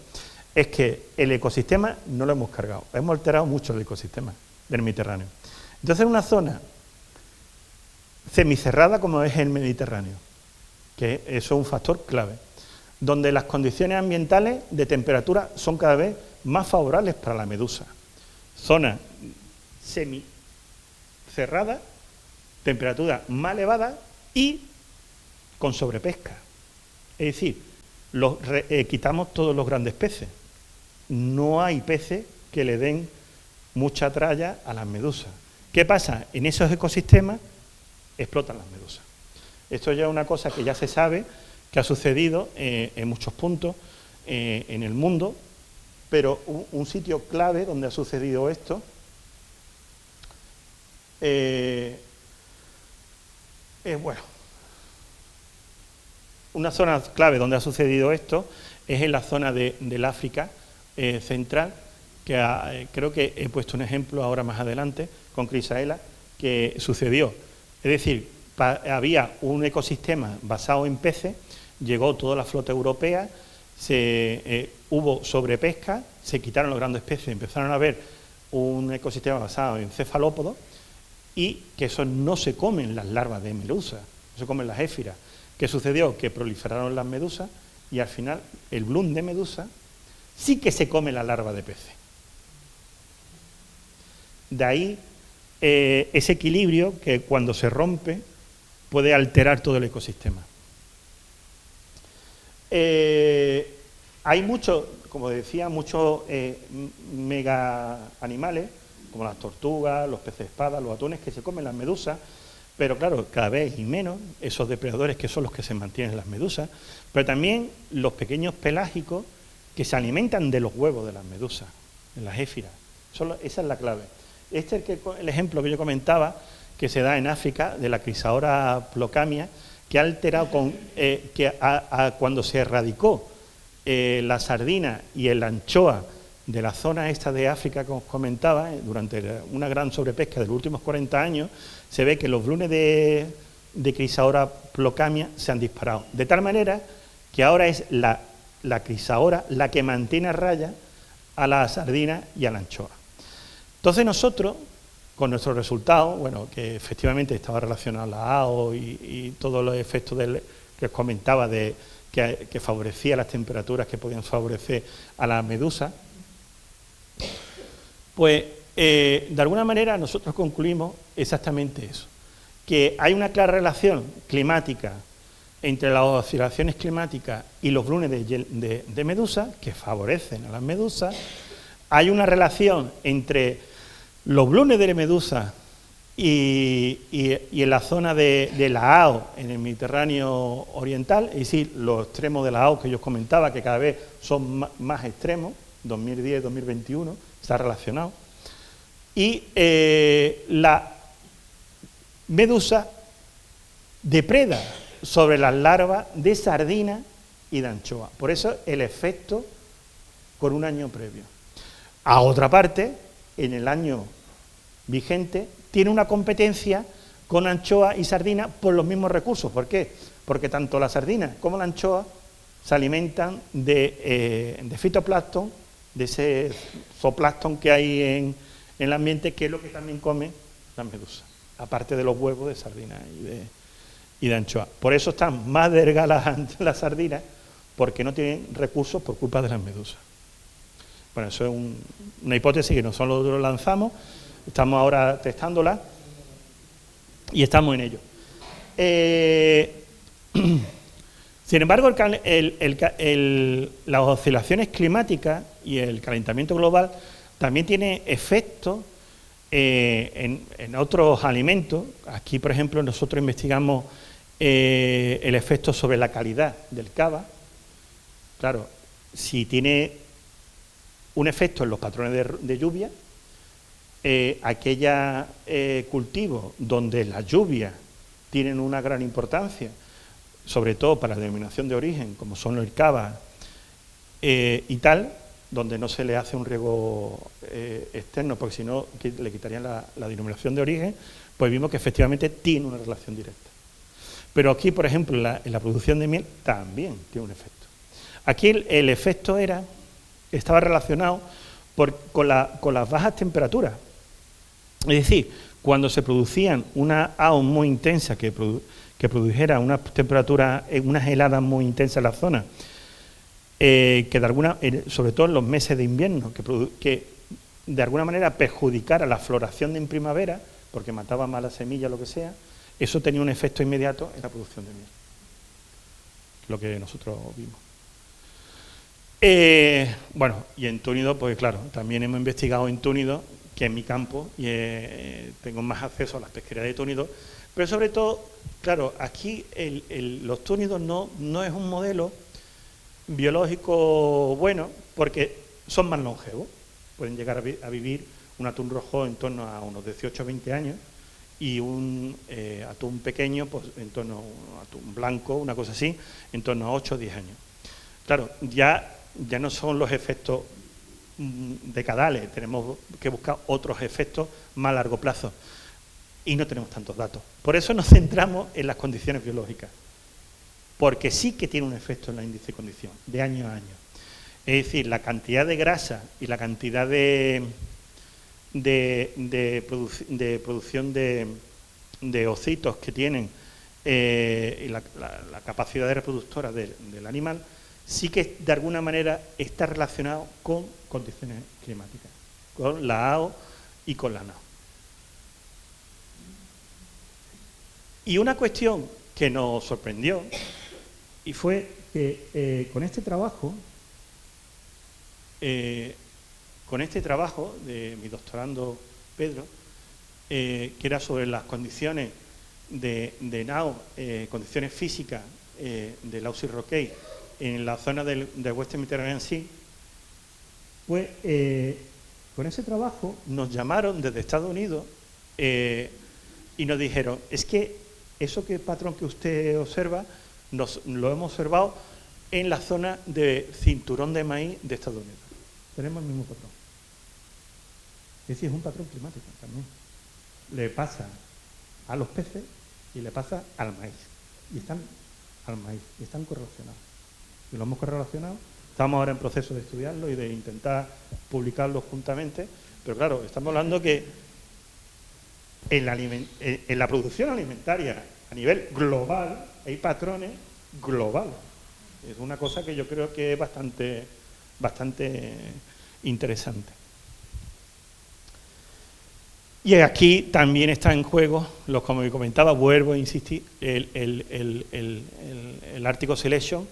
es que el ecosistema no lo hemos cargado, hemos alterado mucho el ecosistema del Mediterráneo. Entonces, en una zona semicerrada como es el Mediterráneo, que eso es un factor clave, donde las condiciones ambientales de temperatura son cada vez más favorables para la medusa. Zona semicerrada, temperatura más elevada y con sobrepesca. Es decir, quitamos todos los grandes peces. No hay peces que le den mucha tralla a las medusas. ¿Qué pasa? En esos ecosistemas explotan las medusas. Esto ya es una cosa que ya se sabe, que ha sucedido en muchos puntos en el mundo, pero un sitio clave donde ha sucedido esto una zona clave donde ha sucedido esto es en la zona del África central, que creo que he puesto un ejemplo ahora más adelante con Crisaela, que sucedió. Es decir, había un ecosistema basado en peces, llegó toda la flota europea, hubo sobrepesca, se quitaron los grandes peces, empezaron a haber un ecosistema basado en cefalópodos y que eso no se comen las larvas de medusa, no se comen las éfiras. ¿Qué sucedió? Que proliferaron las medusas y al final el bloom de medusa sí que se come la larva de peces. De ahí ese equilibrio que cuando se rompe puede alterar todo el ecosistema. Hay muchos, como decía, muchos mega animales, como las tortugas, los peces espada, los atunes, que se comen las medusas, pero claro, cada vez y menos esos depredadores que son los que se mantienen en las medusas, pero también los pequeños pelágicos que se alimentan de los huevos de las medusas, de las éfiras. Esa es la clave. Este es el ejemplo que yo comentaba, que se da en África, de la Chrysaora plocamia, que ha alterado cuando se erradicó la sardina y el anchoa de la zona esta de África, como os comentaba, durante una gran sobrepesca de los últimos 40 años, se ve que los blunes de Chrysaora plocamia se han disparado. De tal manera que ahora es la Chrysaora la que mantiene a raya a la sardina y a la anchoa. Entonces nosotros, con nuestros resultados, bueno, que efectivamente estaba relacionado a la AO y todos los efectos que os comentaba que favorecía las temperaturas que podían favorecer a la medusa, pues de alguna manera nosotros concluimos exactamente eso, que hay una clara relación climática entre las oscilaciones climáticas y los blunes de medusa, que favorecen a las medusas. Hay una relación entre los blunes de medusa y en la zona de la AO, en el Mediterráneo oriental, es decir, los extremos de la AO que yo os comentaba, que cada vez son más extremos, 2010-2021, está relacionado. Y la medusa depreda sobre las larvas de sardina y de anchoa. Por eso el efecto con un año previo. A otra parte, en el año vigente, tiene una competencia con anchoa y sardina por los mismos recursos. ¿Por qué? Porque tanto la sardina como la anchoa se alimentan de fitoplancton, de ese zooplancton que hay en el ambiente, que es lo que también come las medusas, aparte de los huevos de sardina y de anchoa. Por eso están más delgadas las sardinas, porque no tienen recursos por culpa de las medusas. Bueno, eso es una hipótesis que nosotros lo lanzamos, estamos ahora testándola y estamos en ello. Sin embargo, las oscilaciones climáticas y el calentamiento global también tiene efectos en otros alimentos. Aquí, por ejemplo, nosotros investigamos el efecto sobre la calidad del cava. Claro, si tiene un efecto en los patrones de lluvia, aquellos cultivos donde las lluvias tienen una gran importancia, sobre todo para la denominación de origen, como son los cava y tal, donde no se le hace un riego externo, porque si no le quitarían la denominación de origen, pues vimos que efectivamente tiene una relación directa. Pero aquí, por ejemplo, en la producción de miel también tiene un efecto. Aquí el efecto estaba relacionado con las bajas temperaturas. Es decir, cuando se producían unas AO muy intensas que produjera unas temperaturas, unas heladas muy intensas en la zona, sobre todo en los meses de invierno, que de alguna manera perjudicara la floración en primavera, porque mataba más la semilla o lo que sea, eso tenía un efecto inmediato en la producción de miel, lo que nosotros vimos. Bueno, y en túnidos, pues claro, también hemos investigado en túnidos, que es mi campo, y tengo más acceso a las pesquerías de túnidos, pero sobre todo, claro, aquí los túnidos no es un modelo biológico bueno, porque son más longevos, pueden llegar a vivir un atún rojo en torno a unos 18 o 20 años, y un atún pequeño, pues en torno a un atún blanco, una cosa así, en torno a 8 o 10 años. Claro, ya no son los efectos decadales, tenemos que buscar otros efectos más a largo plazo y no tenemos tantos datos. Por eso nos centramos en las condiciones biológicas, porque sí que tiene un efecto en la índice de condición, de año a año. Es decir, la cantidad de grasa y la cantidad de producción de ocitos que tienen y la capacidad reproductora del animal, sí que de alguna manera está relacionado con condiciones climáticas, con la AO y con la NAO. Y una cuestión que nos sorprendió y fue que con este trabajo de mi doctorando Pedro, que era sobre las condiciones de NAO, condiciones físicas del Aussie-Rockey en la zona del Western Mediterranean Sea, pues con ese trabajo nos llamaron desde Estados Unidos y nos dijeron, es que eso patrón que usted observa, lo hemos observado en la zona de cinturón de maíz de Estados Unidos. Tenemos el mismo patrón. Es decir, es un patrón climático también. Le pasa a los peces y le pasa al maíz. Y están correlacionados. Y lo hemos correlacionado. Estamos ahora en proceso de estudiarlo y de intentar publicarlo juntamente. Pero claro, estamos hablando que en la producción alimentaria a nivel global hay patrones globales. Es una cosa que yo creo que es bastante interesante. Y aquí también está en juego, como comentaba, vuelvo a insistir, el Arctic Oscillation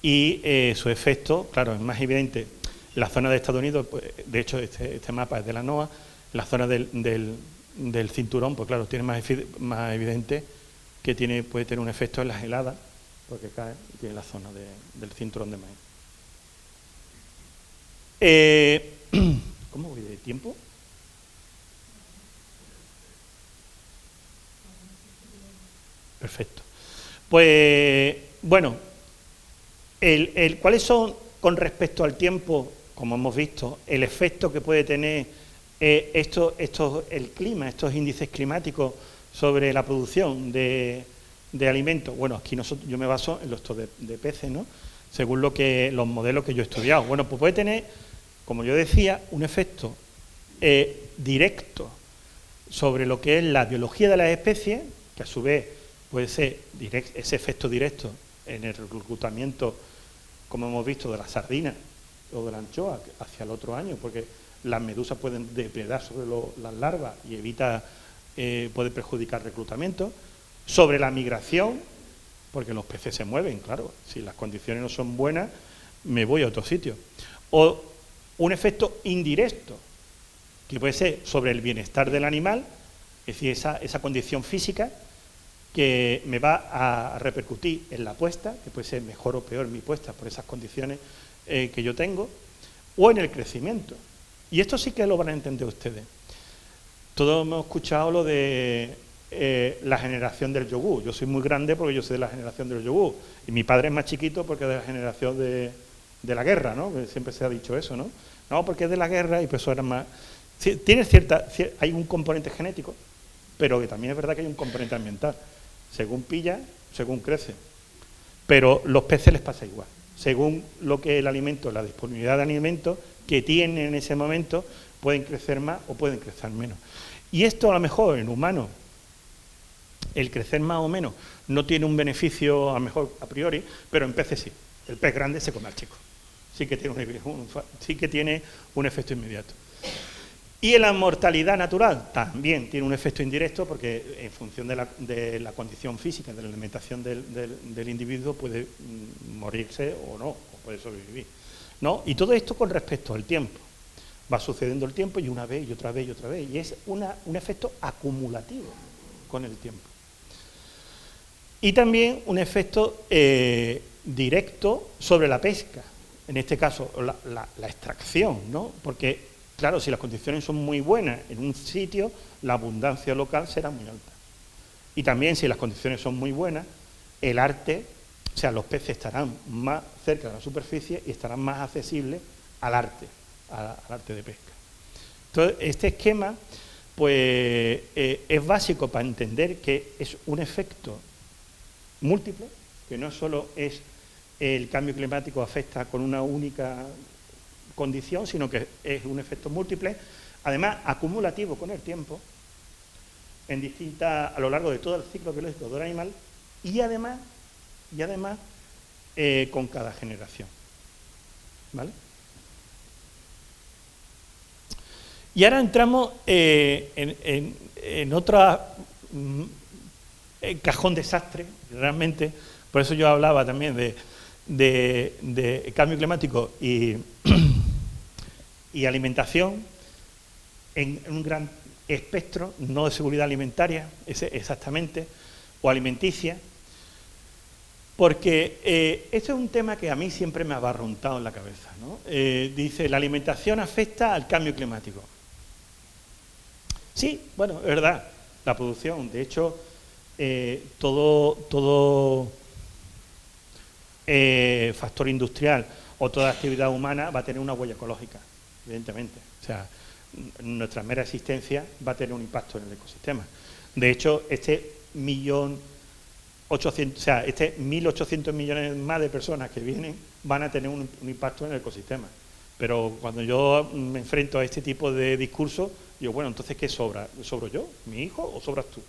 y su efecto, claro, es más evidente en la zona de Estados Unidos, pues, de hecho este mapa es de la NOAA, en la zona del cinturón, pues claro, tiene más evidente que puede tener un efecto en las heladas, porque cae y tiene la zona del cinturón de maíz. ¿Cómo voy de tiempo? Perfecto. Pues, bueno, ¿cuáles son, con respecto al tiempo, como hemos visto, el efecto que puede tener el clima, estos índices climáticos sobre la producción de alimentos? Bueno, aquí yo me baso en los de peces, ¿no? Según los modelos que yo he estudiado. Bueno, pues puede tener, como yo decía, un efecto directo sobre lo que es la biología de las especies, que a su vez puede ser ese efecto directo en el reclutamiento, como hemos visto, de la sardina o de la anchoa hacia el otro año, porque las medusas pueden depredar sobre las larvas y puede perjudicar el reclutamiento, sobre la migración, porque los peces se mueven, claro, si las condiciones no son buenas, me voy a otro sitio. O un efecto indirecto, que puede ser sobre el bienestar del animal, es decir, esa condición física que me va a repercutir en la puesta, que puede ser mejor o peor mi puesta por esas condiciones que yo tengo, o en el crecimiento. Y esto sí que lo van a entender ustedes. Todos hemos escuchado lo de la generación del yogur. Yo soy muy grande porque yo soy de la generación del yogur. Y mi padre es más chiquito porque es de la generación de la guerra, ¿no? Que siempre se ha dicho eso, ¿no? No, porque es de la guerra y pues eso era más... Tiene hay un componente genético, pero que también es verdad que hay un componente ambiental. Según pilla, según crece. Pero los peces les pasa igual. Según lo que el alimento, la disponibilidad de alimentos que tienen en ese momento, pueden crecer más o pueden crecer menos. Y esto a lo mejor en humanos, el crecer más o menos, no tiene un beneficio a lo mejor a priori, pero en peces sí. El pez grande se come al chico. Sí que tiene un efecto inmediato. Y en la mortalidad natural también tiene un efecto indirecto porque en función de la condición física, de la alimentación del individuo puede morirse o no, o puede sobrevivir, ¿no? Y todo esto con respecto al tiempo. Va sucediendo el tiempo y una vez y otra vez y otra vez. Y es un efecto acumulativo con el tiempo. Y también un efecto directo sobre la pesca. En este caso, la extracción, ¿no? Porque, claro, si las condiciones son muy buenas en un sitio, la abundancia local será muy alta. Y también, si las condiciones son muy buenas, el arte, o sea, los peces estarán más cerca de la superficie y estarán más accesibles al arte de pesca. Entonces, este esquema, pues, es básico para entender que es un efecto múltiple, que no solo es el cambio climático afecta con una única condición, sino que es un efecto múltiple, además acumulativo con el tiempo, a lo largo de todo el ciclo biológico del animal, y además con cada generación. ¿Vale? Y ahora entramos en otro cajón desastre, realmente, por eso yo hablaba también de cambio climático y alimentación en un gran espectro, no de seguridad alimentaria exactamente, o alimenticia, porque esto es un tema que a mí siempre me ha barruntado en la cabeza, ¿no? Dice, la alimentación afecta al cambio climático. Sí, bueno, es verdad, la producción, de hecho, todo factor industrial o toda actividad humana va a tener una huella ecológica, evidentemente. O sea, nuestra mera existencia va a tener un impacto en el ecosistema. De hecho, este 1.800 millones más de personas que vienen van a tener un impacto en el ecosistema. Pero cuando yo me enfrento a este tipo de discursos, digo, bueno, entonces, ¿qué sobra? ¿Sobro yo, mi hijo, o sobras tú?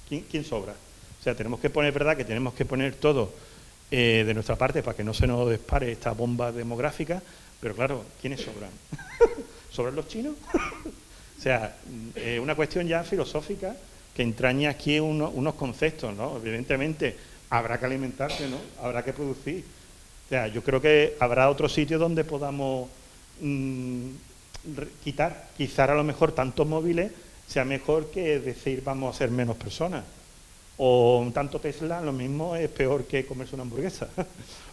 ¿Quién sobra? O sea, tenemos que poner, ¿verdad?, que tenemos que poner todo de nuestra parte para que no se nos dispare esta bomba demográfica, pero claro, ¿quiénes sobran? ¿Sobran los chinos? O sea, una cuestión ya filosófica que entraña aquí unos conceptos, ¿no? Evidentemente, habrá que alimentarse, ¿no? Habrá que producir. O sea, yo creo que habrá otro sitio donde podamos quitar, quizá a lo mejor tantos móviles sea mejor que decir vamos a ser menos personas. O un tanto Tesla, lo mismo es peor que comerse una hamburguesa.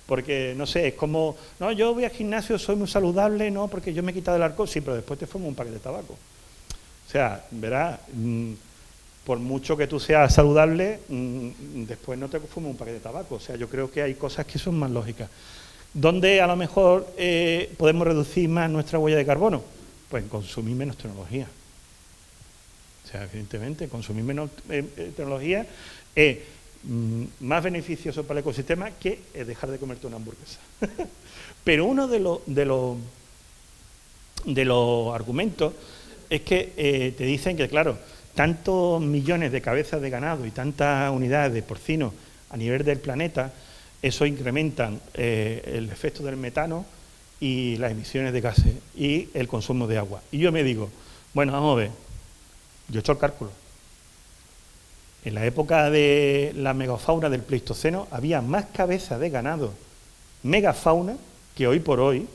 Porque, no sé, es como, no, yo voy al gimnasio, soy muy saludable, no, porque yo me he quitado el alcohol, sí, pero después te fumo un paquete de tabaco. O sea, verás, por mucho que tú seas saludable, después no te fumo un paquete de tabaco. O sea, yo creo que hay cosas que son más lógicas. ¿Dónde a lo mejor podemos reducir más nuestra huella de carbono? Pues en consumir menos tecnología. O sea, evidentemente, consumir menos tecnología es más beneficioso para el ecosistema que dejar de comerte una hamburguesa. Pero uno de los argumentos es que te dicen que, claro, tantos millones de cabezas de ganado y tantas unidades de porcinos a nivel del planeta, eso incrementan el efecto del metano y las emisiones de gases y el consumo de agua. Y yo me digo, bueno, vamos a ver, yo he hecho el cálculo. En la época de la megafauna del Pleistoceno había más cabezas de ganado megafauna que hoy por hoy,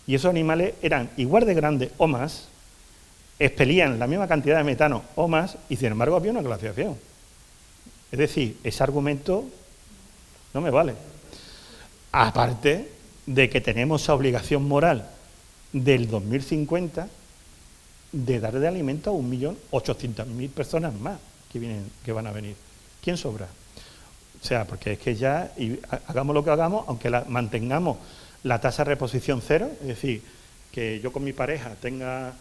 y esos animales eran igual de grandes o más, expelían la misma cantidad de metano o más, y sin embargo había una glaciación. Es decir, ese argumento no me vale. Aparte de que tenemos esa obligación moral del 2050 de dar de alimento a 1.800.000 personas más que van a venir. ¿Quién sobra? O sea, porque es que ya, y hagamos lo que hagamos, aunque mantengamos la tasa de reposición cero, es decir, que yo con mi pareja tenga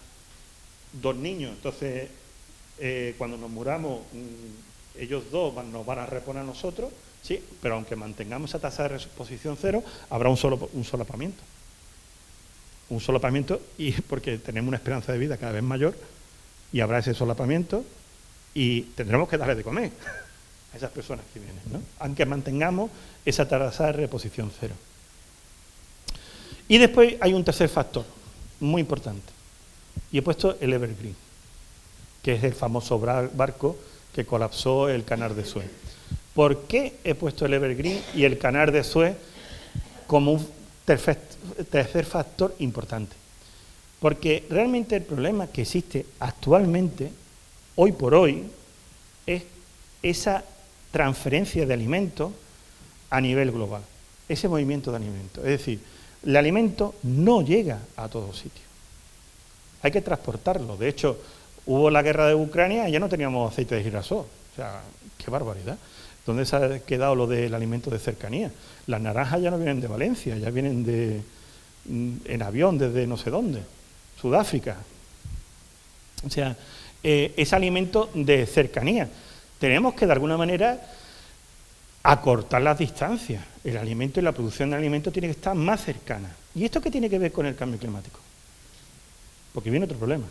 2 niños, entonces cuando nos muramos, ellos 2 nos van a reponer a nosotros, sí, pero aunque mantengamos esa tasa de reposición cero, habrá un solapamiento. Un solapamiento, y porque tenemos una esperanza de vida cada vez mayor, y habrá ese solapamiento, y tendremos que darle de comer a esas personas que vienen, ¿no? Aunque mantengamos esa tasa de reposición cero. Y después hay un tercer factor, muy importante, y he puesto el Evergreen, que es el famoso barco que colapsó el canal de Suez. ¿Por qué he puesto el Evergreen y el canal de Suez como un tercer factor importante? Porque realmente el problema que existe actualmente, hoy por hoy, es esa transferencia de alimentos a nivel global, ese movimiento de alimentos. Es decir, el alimento no llega a todos sitios, hay que transportarlo. De hecho, hubo la guerra de Ucrania y ya no teníamos aceite de girasol. O sea, qué barbaridad. ¿Dónde se ha quedado lo del alimento de cercanía? Las naranjas ya no vienen de Valencia, ya vienen en avión desde no sé dónde, Sudáfrica. O sea, es alimento de cercanía. Tenemos que de alguna manera acortar las distancias. El alimento y la producción de alimentos tiene que estar más cercana. ¿Y esto qué tiene que ver con el cambio climático? Porque viene otro problema.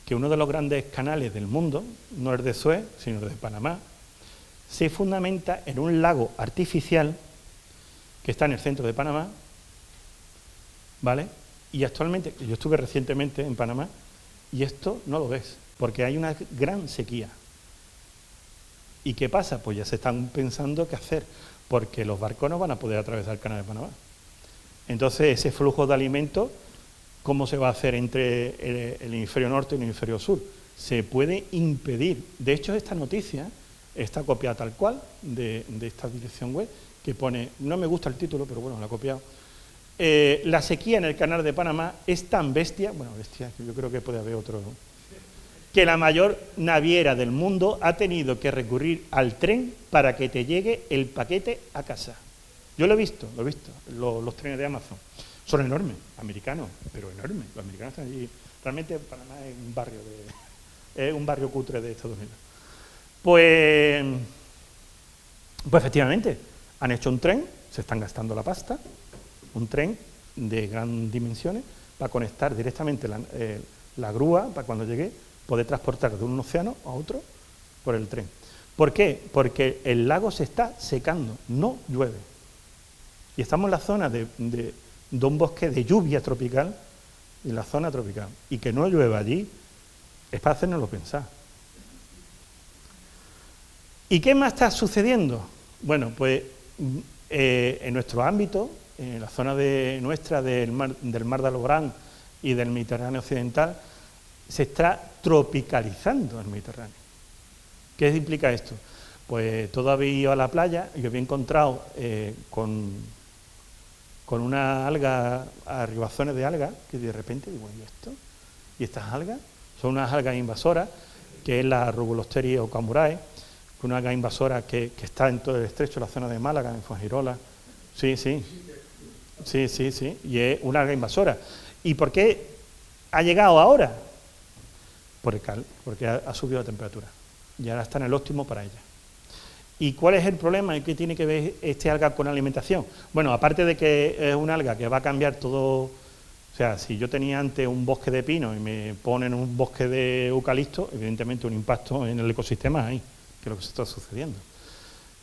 Que uno de los grandes canales del mundo, no es de Suez, sino de Panamá, se fundamenta en un lago artificial que está en el centro de Panamá, ¿vale? Y actualmente, yo estuve recientemente en Panamá, y esto no lo ves, porque hay una gran sequía. ¿Y qué pasa? Pues ya se están pensando qué hacer, porque los barcos no van a poder atravesar el canal de Panamá. Entonces, ese flujo de alimentos, ¿cómo se va a hacer entre el hemisferio norte y el hemisferio sur? Se puede impedir. De hecho, esta noticia está copiada tal cual de esta dirección web, que pone, no me gusta el título, pero bueno, la he copiado. La sequía en el canal de Panamá es tan bestia, bueno, bestia, yo creo que puede haber otro, ¿no? Que la mayor naviera del mundo ha tenido que recurrir al tren para que te llegue el paquete a casa. Yo lo he visto, los trenes de Amazon. Son enormes, americanos, pero enormes. Los americanos están allí. Realmente Panamá es un barrio cutre de Estados Unidos. Pues efectivamente, han hecho un tren, se están gastando la pasta, un tren de gran dimensiones para conectar directamente la grúa, para cuando llegue, poder transportar de un océano a otro por el tren. ¿Por qué? Porque el lago se está secando, no llueve. Y estamos en la zona de un bosque de lluvia tropical, en la zona tropical, y que no llueva allí es para hacernoslo pensar. ¿Y qué más está sucediendo? Bueno, pues en nuestro ámbito, en la zona nuestra del mar de Alborán y del Mediterráneo occidental, se está tropicalizando el Mediterráneo. ¿Qué implica esto? Pues todo había ido a la playa y había encontrado con una alga, arribazones de algas, que de repente digo, ¿y esto? ¿Y estas algas? Son unas algas invasoras, que es la Rubulosteria okamurae, una alga invasora que está en todo el estrecho, la zona de Málaga, en Fuengirola. Sí, y es una alga invasora. ¿Y por qué ha llegado ahora? Porque ha subido la temperatura y ahora está en el óptimo para ella. ¿Y cuál es el problema? ¿Y qué tiene que ver este alga con la alimentación? Bueno, aparte de que es una alga que va a cambiar todo, o sea, si yo tenía antes un bosque de pino y me ponen un bosque de eucalipto, evidentemente un impacto en el ecosistema hay, que es lo que se está sucediendo.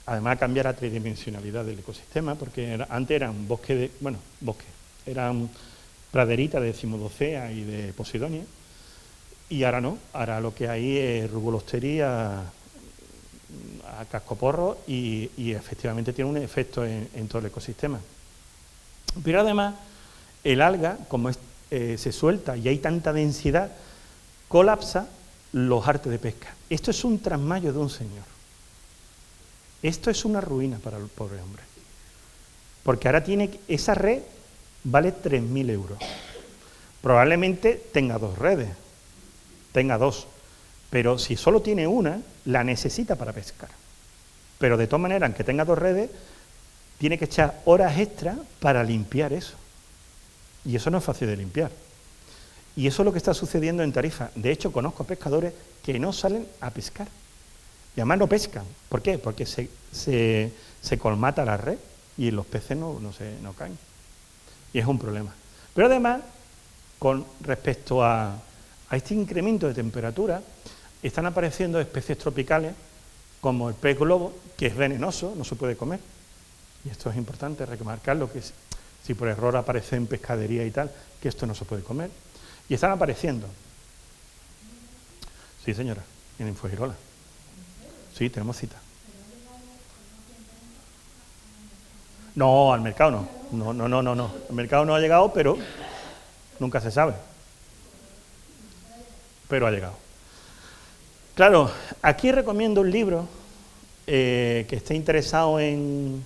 Además, cambiar la tridimensionalidad del ecosistema, porque antes eran eran praderitas de Cimodocea y de Posidonia, y ahora no, ahora lo que hay es Rubulosteria a cascoporro y efectivamente tiene un efecto en todo el ecosistema. Pero además, el alga, como se suelta y hay tanta densidad, colapsa los artes de pesca. Esto es un trasmayo de un señor. Esto es una ruina para el pobre hombre. porque ahora esa red vale 3.000 euros. Probablemente tenga 2 redes, tenga 2, pero si solo tiene una, la necesita para pescar. Pero de todas maneras, aunque tenga 2 redes, tiene que echar horas extras para limpiar eso. Y eso no es fácil de limpiar. Y eso es lo que está sucediendo en Tarifa. De hecho, conozco pescadores que no salen a pescar. Y además no pescan. ¿Por qué? Porque se colmata la red y los peces no caen. Y es un problema. Pero además, con respecto a este incremento de temperatura, están apareciendo especies tropicales como el pez globo, que es venenoso, no se puede comer. Y esto es importante remarcarlo, que si por error aparece en pescadería y tal, que esto no se puede comer. Y están apareciendo. Sí, señora, en Fuengirola. Sí, tenemos cita. No, al mercado no. No. El mercado no ha llegado, pero nunca se sabe. Pero ha llegado. Claro, aquí recomiendo un libro que esté interesado en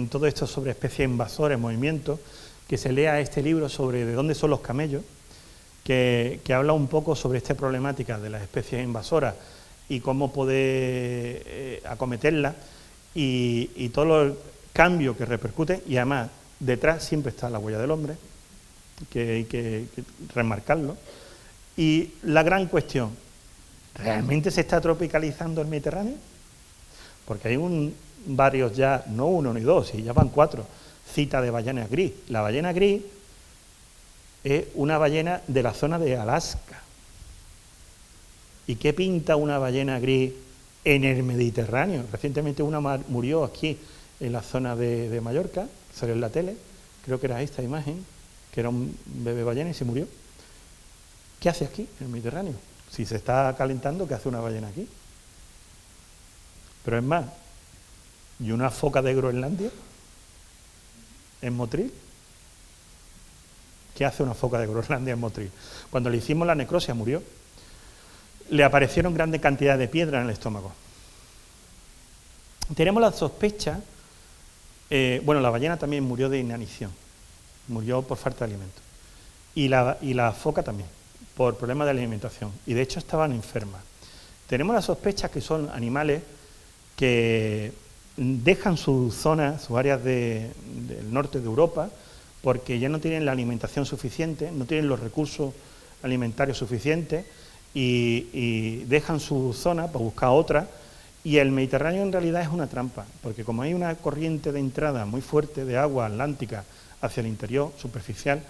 todo esto sobre especies invasoras, movimientos, que se lea este libro sobre de dónde son los camellos, que habla un poco sobre esta problemática de las especies invasoras y cómo poder acometerlas y todos los cambios que repercuten, y además detrás siempre está la huella del hombre, que hay que remarcarlo. Y la gran cuestión, ¿realmente se está tropicalizando el Mediterráneo? Porque hay varios ya, no 1 ni 2, y ya van 4, citas de ballena gris. La ballena gris es una ballena de la zona de Alaska. ¿Y qué pinta una ballena gris en el Mediterráneo? Recientemente una murió aquí, en la zona de Mallorca, salió en la tele, creo que era esta imagen, que era un bebé ballena y se murió. ¿Qué hace aquí, en el Mediterráneo? Si se está calentando, ¿qué hace una ballena aquí? Pero es más, ¿y una foca de Groenlandia en Motril? ¿Qué hace una foca de Groenlandia en Motril? Cuando le hicimos la necropsia murió. Le aparecieron grandes cantidades de piedra en el estómago. Tenemos la sospecha, la ballena también murió de inanición, murió por falta de alimento. Y la foca también, por problemas de alimentación. Y de hecho estaban enfermas. Tenemos la sospecha que son animales que dejan sus zonas, sus áreas del norte de Europa, porque ya no tienen la alimentación suficiente, no tienen los recursos alimentarios suficientes y dejan su zona para buscar otra. Y el Mediterráneo en realidad es una trampa, porque como hay una corriente de entrada muy fuerte de agua atlántica hacia el interior, superficial,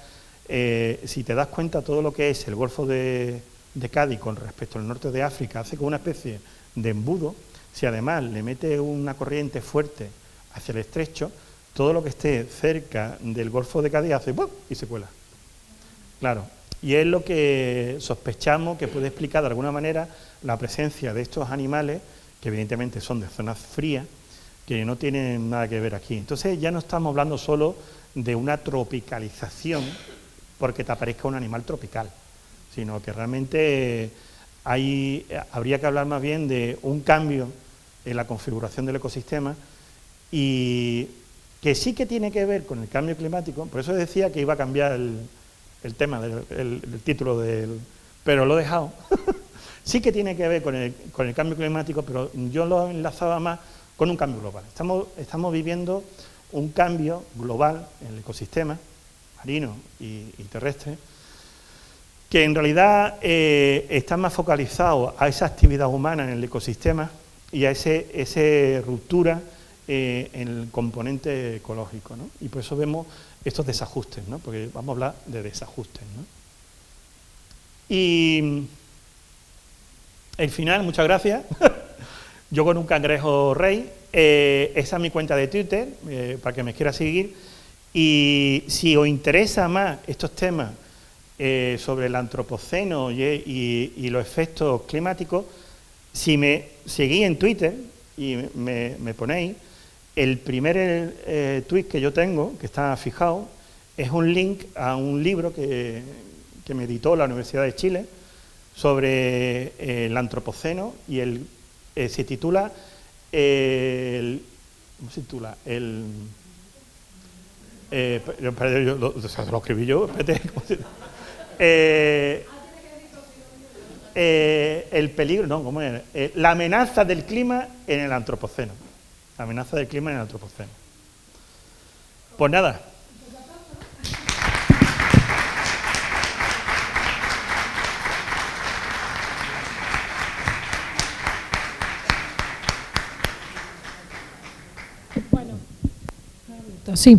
si te das cuenta, todo lo que es el Golfo de Cádiz con respecto al norte de África hace como una especie de embudo. Si además le mete una corriente fuerte hacia el estrecho, todo lo que esté cerca del Golfo de Cádiz hace ¡bum! Y se cuela. Claro, y es lo que sospechamos que puede explicar de alguna manera la presencia de estos animales, que evidentemente son de zonas frías, que no tienen nada que ver aquí. Entonces ya no estamos hablando solo de una tropicalización porque te aparezca un animal tropical, sino que realmente habría que hablar más bien de un cambio en la configuración del ecosistema y que sí que tiene que ver con el cambio climático. Por eso decía que iba a cambiar el tema del título pero lo he dejado. Sí que tiene que ver con el cambio climático, pero yo lo enlazaba más con un cambio global. Estamos viviendo un cambio global en el ecosistema marino y terrestre, que en realidad está más focalizado a esa actividad humana en el ecosistema y a esa ruptura en el componente ecológico, ¿no? Y por eso vemos estos desajustes, ¿no? Porque vamos a hablar de desajustes, ¿no? Y el final, muchas gracias. Yo con un cangrejo rey. Esa es mi cuenta de Twitter, para que me quiera seguir. Y si os interesa más estos temas sobre el antropoceno y los efectos climáticos, si me seguís en Twitter y me ponéis, el primer tweet que yo tengo, que está fijado, es un link a un libro que me editó la Universidad de Chile sobre el antropoceno y se titula ¿cómo se titula? Espérate, lo escribí yo, espérate. El peligro, no, ¿cómo es? La amenaza del clima en el antropoceno. La amenaza del clima en el antropoceno. Pues nada. Bueno, sí.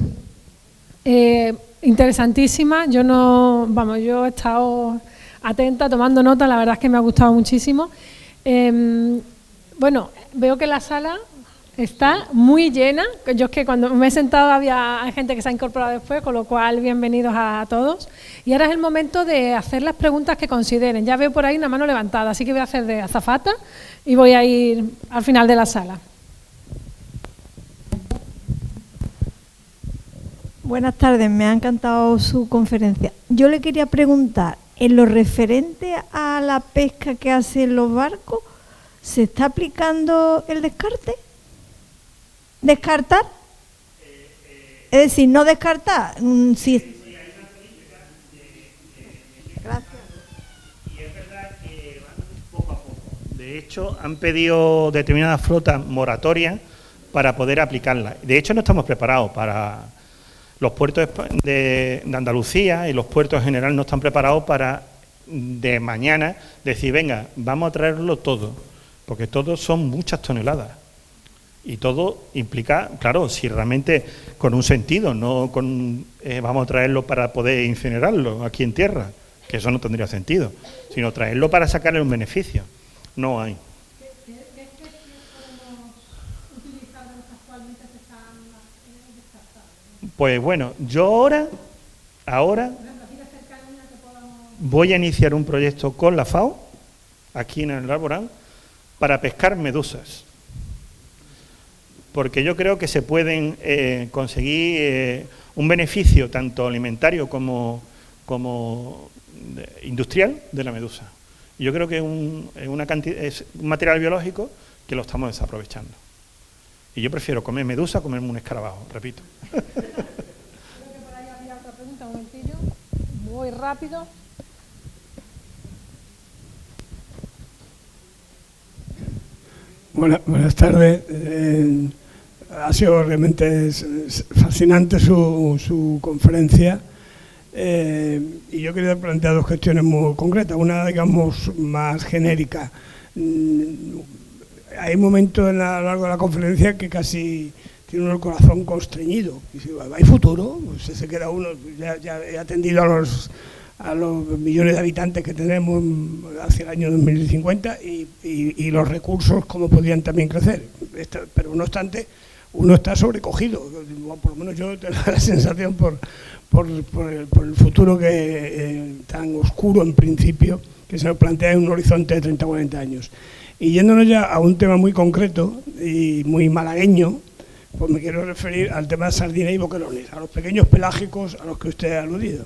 Interesantísima. Yo he estado atenta, tomando nota, la verdad es que me ha gustado muchísimo. Bueno, veo que la sala está muy llena. Yo es que cuando me he sentado había gente que se ha incorporado después, con lo cual bienvenidos a todos. Y ahora es el momento de hacer las preguntas que consideren. Ya veo por ahí una mano levantada, así que voy a hacer de azafata y voy a ir al final de la sala. Buenas tardes, me ha encantado su conferencia. Yo le quería preguntar, en lo referente a la pesca que hacen los barcos, ¿se está aplicando el descarte? ¿Descartar? Es decir, no descartar. Sí. Gracias. Y es verdad que van poco a poco. De hecho, han pedido determinadas flotas moratorias para poder aplicarlas. De hecho, no estamos preparados para... Los puertos de Andalucía y los puertos en general no están preparados para de mañana decir, venga, vamos a traerlo todo, porque todo son muchas toneladas y todo implica, claro, si realmente con un sentido, no con vamos a traerlo para poder incinerarlo aquí en tierra, que eso no tendría sentido, sino traerlo para sacarle un beneficio. No hay. Pues bueno, yo ahora voy a iniciar un proyecto con la FAO, aquí en el Alborán, para pescar medusas. Porque yo creo que se pueden conseguir un beneficio tanto alimentario como industrial de la medusa. Yo creo que es un material biológico que lo estamos desaprovechando. Y yo prefiero comer medusa a comerme un escarabajo, repito. Creo que por ahí había otra pregunta, un momentillo. Muy rápido. Buenas tardes. Ha sido realmente fascinante su conferencia. Y yo quería plantear dos cuestiones muy concretas. Una, digamos, más genérica. Hay momentos a lo largo de la conferencia que casi tiene uno el corazón constreñido. Y si hay futuro, pues se queda uno, ya he atendido a los millones de habitantes que tenemos hacia el año 2050 y los recursos cómo podrían también crecer. Pero no obstante, uno está sobrecogido, por lo menos yo tengo la sensación por el futuro tan oscuro en principio que se nos plantea en un horizonte de 30 o 40 años. Y yéndonos ya a un tema muy concreto y muy malagueño, pues me quiero referir al tema de sardina y boquerones, a los pequeños pelágicos a los que usted ha aludido.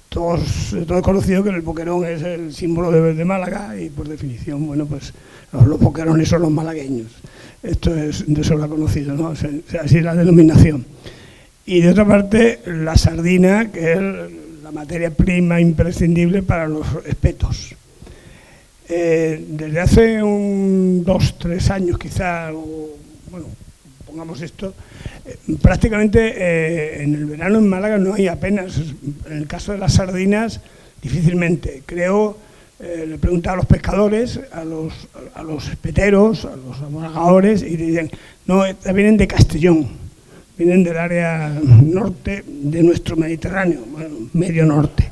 Todos es conocido que el boquerón es el símbolo de Málaga y por definición, bueno, pues los boquerones son los malagueños. Esto es de sobra conocido, ¿no? Así es la denominación. Y de otra parte, la sardina, que es la materia prima imprescindible para los espetos. Desde hace 2-3 años quizá, bueno, pongamos esto, prácticamente en el verano en Málaga no hay apenas, en el caso de las sardinas difícilmente. Creo, le he preguntado a los pescadores, a los espeteros, a los amolagadores y dicen, no, vienen de Castellón, vienen del área norte de nuestro Mediterráneo, bueno, medio norte.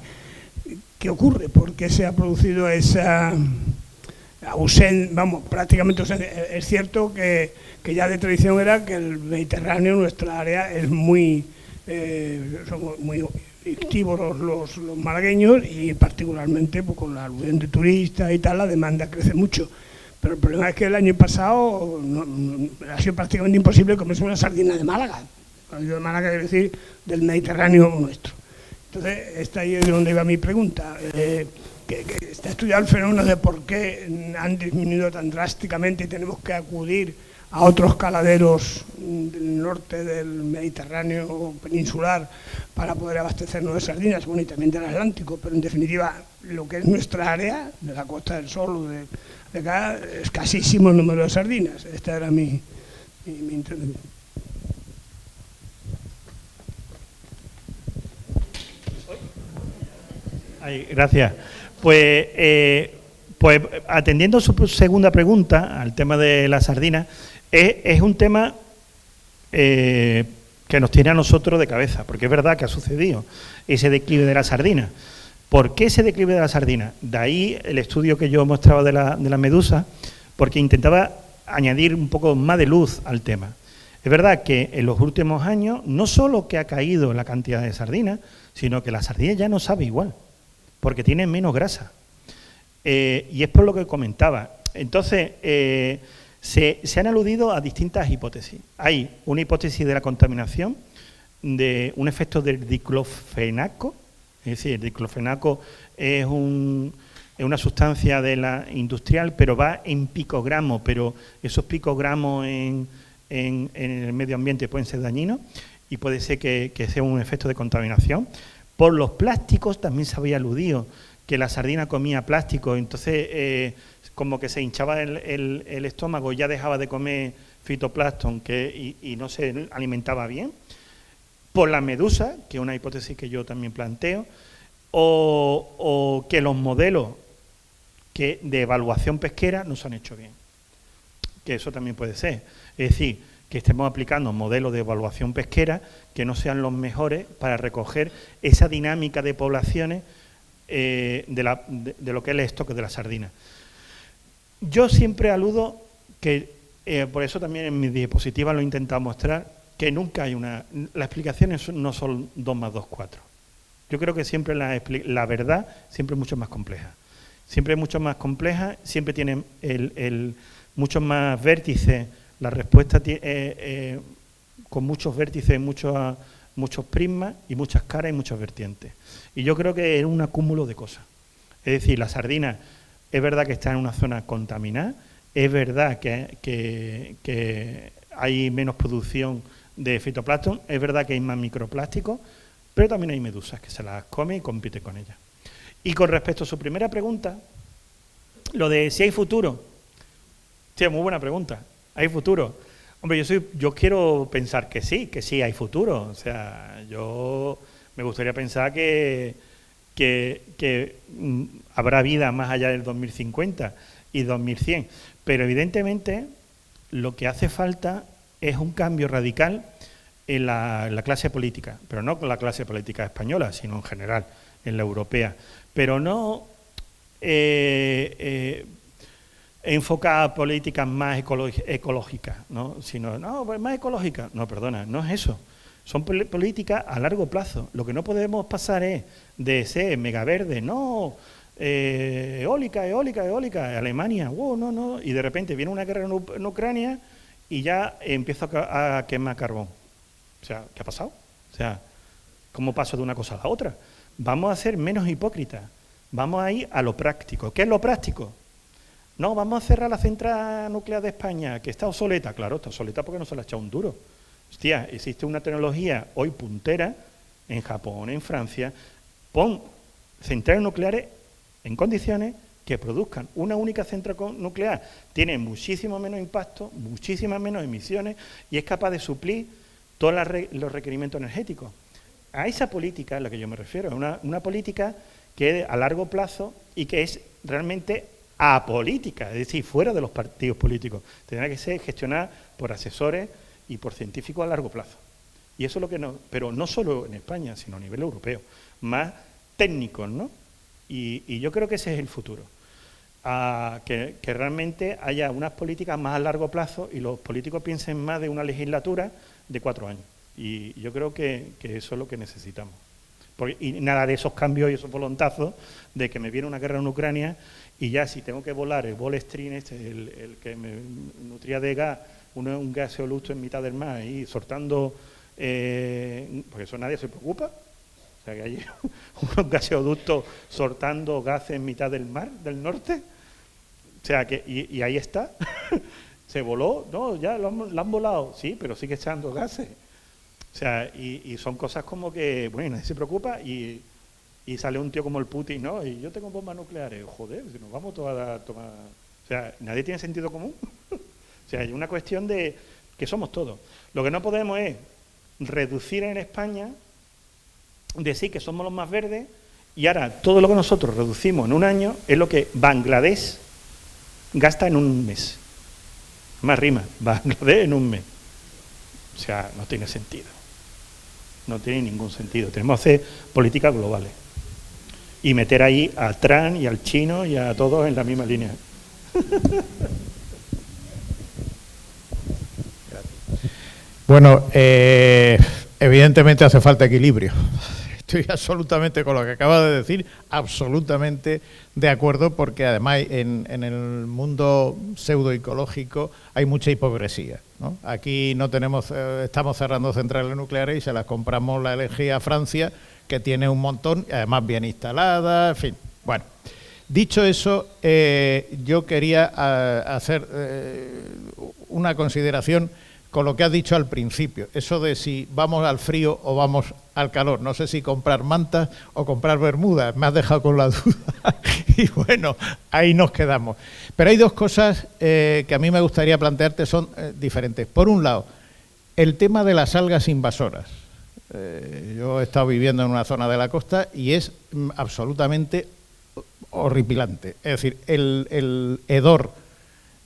¿Qué ocurre? ¿Por qué se ha producido esa ausencia? Vamos, prácticamente es cierto que ya de tradición era que el Mediterráneo, nuestra área, es somos muy activos los malagueños y particularmente pues, con la alusión de turistas y tal, la demanda crece mucho. Pero el problema es que el año pasado ha sido prácticamente imposible comerse una sardina de Málaga. Cuando digo de Málaga quiero decir del Mediterráneo nuestro. Entonces, esta ahí es donde iba mi pregunta. Que está estudiado el fenómeno de por qué han disminuido tan drásticamente y tenemos que acudir a otros caladeros del norte del Mediterráneo peninsular para poder abastecernos de sardinas, bueno, y también del Atlántico, pero en definitiva lo que es nuestra área, de la Costa del Sol o de acá, escasísimo el número de sardinas. Esta era mi intervención. Gracias. Pues atendiendo a su segunda pregunta, al tema de la sardina, es un tema que nos tiene a nosotros de cabeza, porque es verdad que ha sucedido ese declive de la sardina. ¿Por qué ese declive de la sardina? De ahí el estudio que yo mostraba de la medusa, porque intentaba añadir un poco más de luz al tema. Es verdad que en los últimos años no solo que ha caído la cantidad de sardinas, sino que la sardina ya no sabe igual, porque tiene menos grasa. Y es por lo que comentaba. Entonces, se han aludido a distintas hipótesis. Hay una hipótesis de la contaminación, de un efecto del diclofenaco, es decir, el diclofenaco es una sustancia de la industrial, pero va en picogramos, pero esos picogramos en el medio ambiente pueden ser dañinos y puede ser que sea un efecto de contaminación. Por los plásticos también se había aludido que la sardina comía plástico, entonces como que se hinchaba el estómago, ya dejaba de comer fitoplancton y no se alimentaba bien. Por la medusa, que es una hipótesis que yo también planteo, o que los modelos de evaluación pesquera no se han hecho bien, que eso también puede ser. Es decir, que estemos aplicando modelos de evaluación pesquera que no sean los mejores para recoger esa dinámica de poblaciones de lo que es el estoque de la sardina. Yo siempre aludo que, por eso también en mi diapositiva lo he intentado mostrar, que nunca hay las explicaciones no son 2 más 2, 4. Yo creo que siempre la verdad siempre es mucho más compleja. Siempre es mucho más compleja, siempre tiene muchos más vértices, la respuesta con muchos vértices, muchos prismas y muchas caras y muchas vertientes. Y yo creo que es un acúmulo de cosas. Es decir, la sardina es verdad que está en una zona contaminada, es verdad que hay menos producción de fitoplancton, es verdad que hay más microplásticos, pero también hay medusas que se las come y compite con ellas. Y con respecto a su primera pregunta, lo de si hay futuro. Sí, muy buena pregunta. ¿Hay futuro? Hombre, yo quiero pensar que sí hay futuro. O sea, yo me gustaría pensar que habrá vida más allá del 2050 y 2100. Pero evidentemente lo que hace falta es un cambio radical en la clase política, pero no con la clase política española, sino en general, en la europea. Pero no enfocada a políticas más ecológicas, ¿no? Sino, pues más ecológicas. No, perdona, no es eso. Son políticas a largo plazo. Lo que no podemos pasar es de ser megaverde, no, eólica, Alemania, no, y de repente viene una guerra en Ucrania y ya empieza a quemar carbón. O sea, ¿qué ha pasado? O sea, ¿cómo paso de una cosa a la otra? Vamos a ser menos hipócritas, vamos a ir a lo práctico. ¿Qué es lo práctico? No, vamos a cerrar la central nuclear de España, que está obsoleta. Claro, está obsoleta porque no se le ha echado un duro. Hostia, existe una tecnología hoy puntera en Japón, en Francia. Pon centrales nucleares en condiciones que produzcan una única central nuclear. Tiene muchísimo menos impacto, muchísimas menos emisiones y es capaz de suplir todos los requerimientos energéticos. A esa política es a la que yo me refiero, una política que es a largo plazo y que es realmente apolítica, es decir, fuera de los partidos políticos. Tendrá que ser gestionada por asesores y por científicos a largo plazo. Y eso es lo que no, pero no solo en España, sino a nivel europeo, más técnicos, ¿no? Y yo creo que ese es el futuro. Que realmente haya unas políticas más a largo plazo y los políticos piensen más de una legislatura de 4 años. Y yo creo que eso es lo que necesitamos. Y nada de esos cambios y esos voluntazos de que me viene una guerra en Ucrania y ya si tengo que volar el Bolestrin, el que me nutría de gas, un gaseoducto en mitad del mar y soltando, porque eso nadie se preocupa. O sea, que hay un gaseoducto soltando gases en mitad del mar del norte. O sea, que y ahí está. Se voló, no, ya lo han volado, sí, pero sigue echando gases. O sea, y son cosas como que, bueno, nadie se preocupa y sale un tío como el Putin, ¿no? Y yo tengo bombas nucleares, joder, si nos vamos todos a tomar... O sea, nadie tiene sentido común. O sea, hay una cuestión de que somos todos. Lo que no podemos es reducir en España, decir que somos los más verdes, y ahora todo lo que nosotros reducimos en un año es lo que Bangladesh gasta en un mes. Más rima, Bangladesh en un mes. O sea, no tiene sentido. No tiene ningún sentido. Tenemos que hacer políticas globales y meter ahí a Trump y al chino y a todos en la misma línea. Bueno, evidentemente hace falta equilibrio. Estoy absolutamente con lo que acaba de decir, absolutamente de acuerdo, porque además en el mundo pseudoecológico hay mucha hipocresía, ¿no? Aquí no tenemos, estamos cerrando centrales nucleares y se las compramos la LG a Francia, que tiene un montón, además bien instalada, en fin. Bueno, dicho eso, yo quería hacer una consideración con lo que has dicho al principio, eso de si vamos al frío o vamos al calor. No sé si comprar mantas o comprar bermudas, me has dejado con la duda. Y bueno, ahí nos quedamos. Pero hay dos cosas que a mí me gustaría plantearte, son diferentes. Por un lado, el tema de las algas invasoras. Yo he estado viviendo en una zona de la costa y es absolutamente horripilante. Es decir, el hedor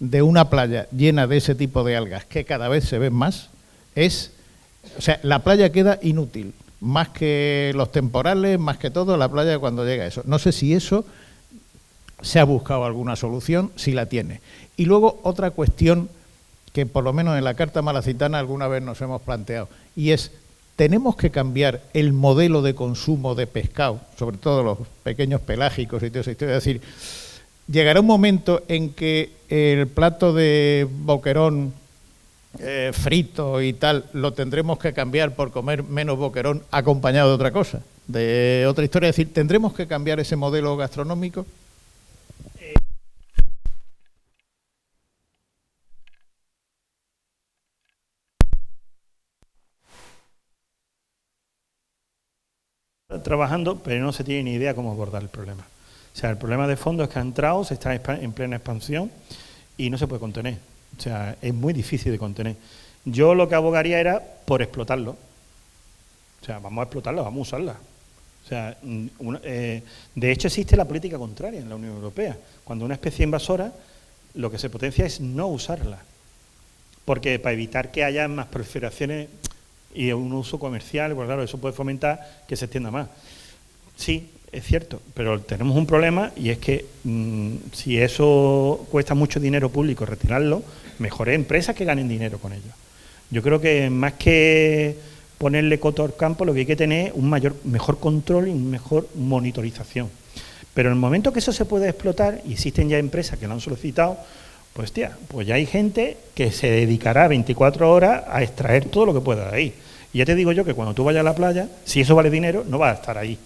de una playa llena de ese tipo de algas, que cada vez se ven más, o sea, la playa queda inútil, más que los temporales, más que todo, la playa cuando llega eso. No sé si eso se ha buscado alguna solución, si la tiene. Y luego otra cuestión que por lo menos en la Carta Malacitana alguna vez nos hemos planteado, y es, tenemos que cambiar el modelo de consumo de pescado, sobre todo los pequeños pelágicos y todo eso, es decir, llegará un momento en que el plato de boquerón frito y tal lo tendremos que cambiar por comer menos boquerón acompañado de otra cosa, de otra historia. Es decir, ¿tendremos que cambiar ese modelo gastronómico? Trabajando, pero no se tiene ni idea cómo abordar el problema. O sea, el problema de fondo es que ha entrado, se está en plena expansión y no se puede contener. O sea, es muy difícil de contener. Yo lo que abogaría era por explotarlo. O sea, vamos a explotarla, vamos a usarla. O sea, de hecho existe la política contraria en la Unión Europea. Cuando una especie invasora, lo que se potencia es no usarla. Porque para evitar que haya más proliferaciones y un uso comercial, pues claro, eso puede fomentar que se extienda más. Sí, es cierto, pero tenemos un problema y es que si eso cuesta mucho dinero público retirarlo, mejores empresas que ganen dinero con ello. Yo creo que más que ponerle coto al campo, lo que hay que tener es un mejor control y mejor monitorización. Pero en el momento que eso se puede explotar, y existen ya empresas que lo han solicitado, pues tía, pues ya hay gente que se dedicará 24 horas a extraer todo lo que pueda de ahí. Y ya te digo yo que cuando tú vayas a la playa, si eso vale dinero, no vas a estar ahí.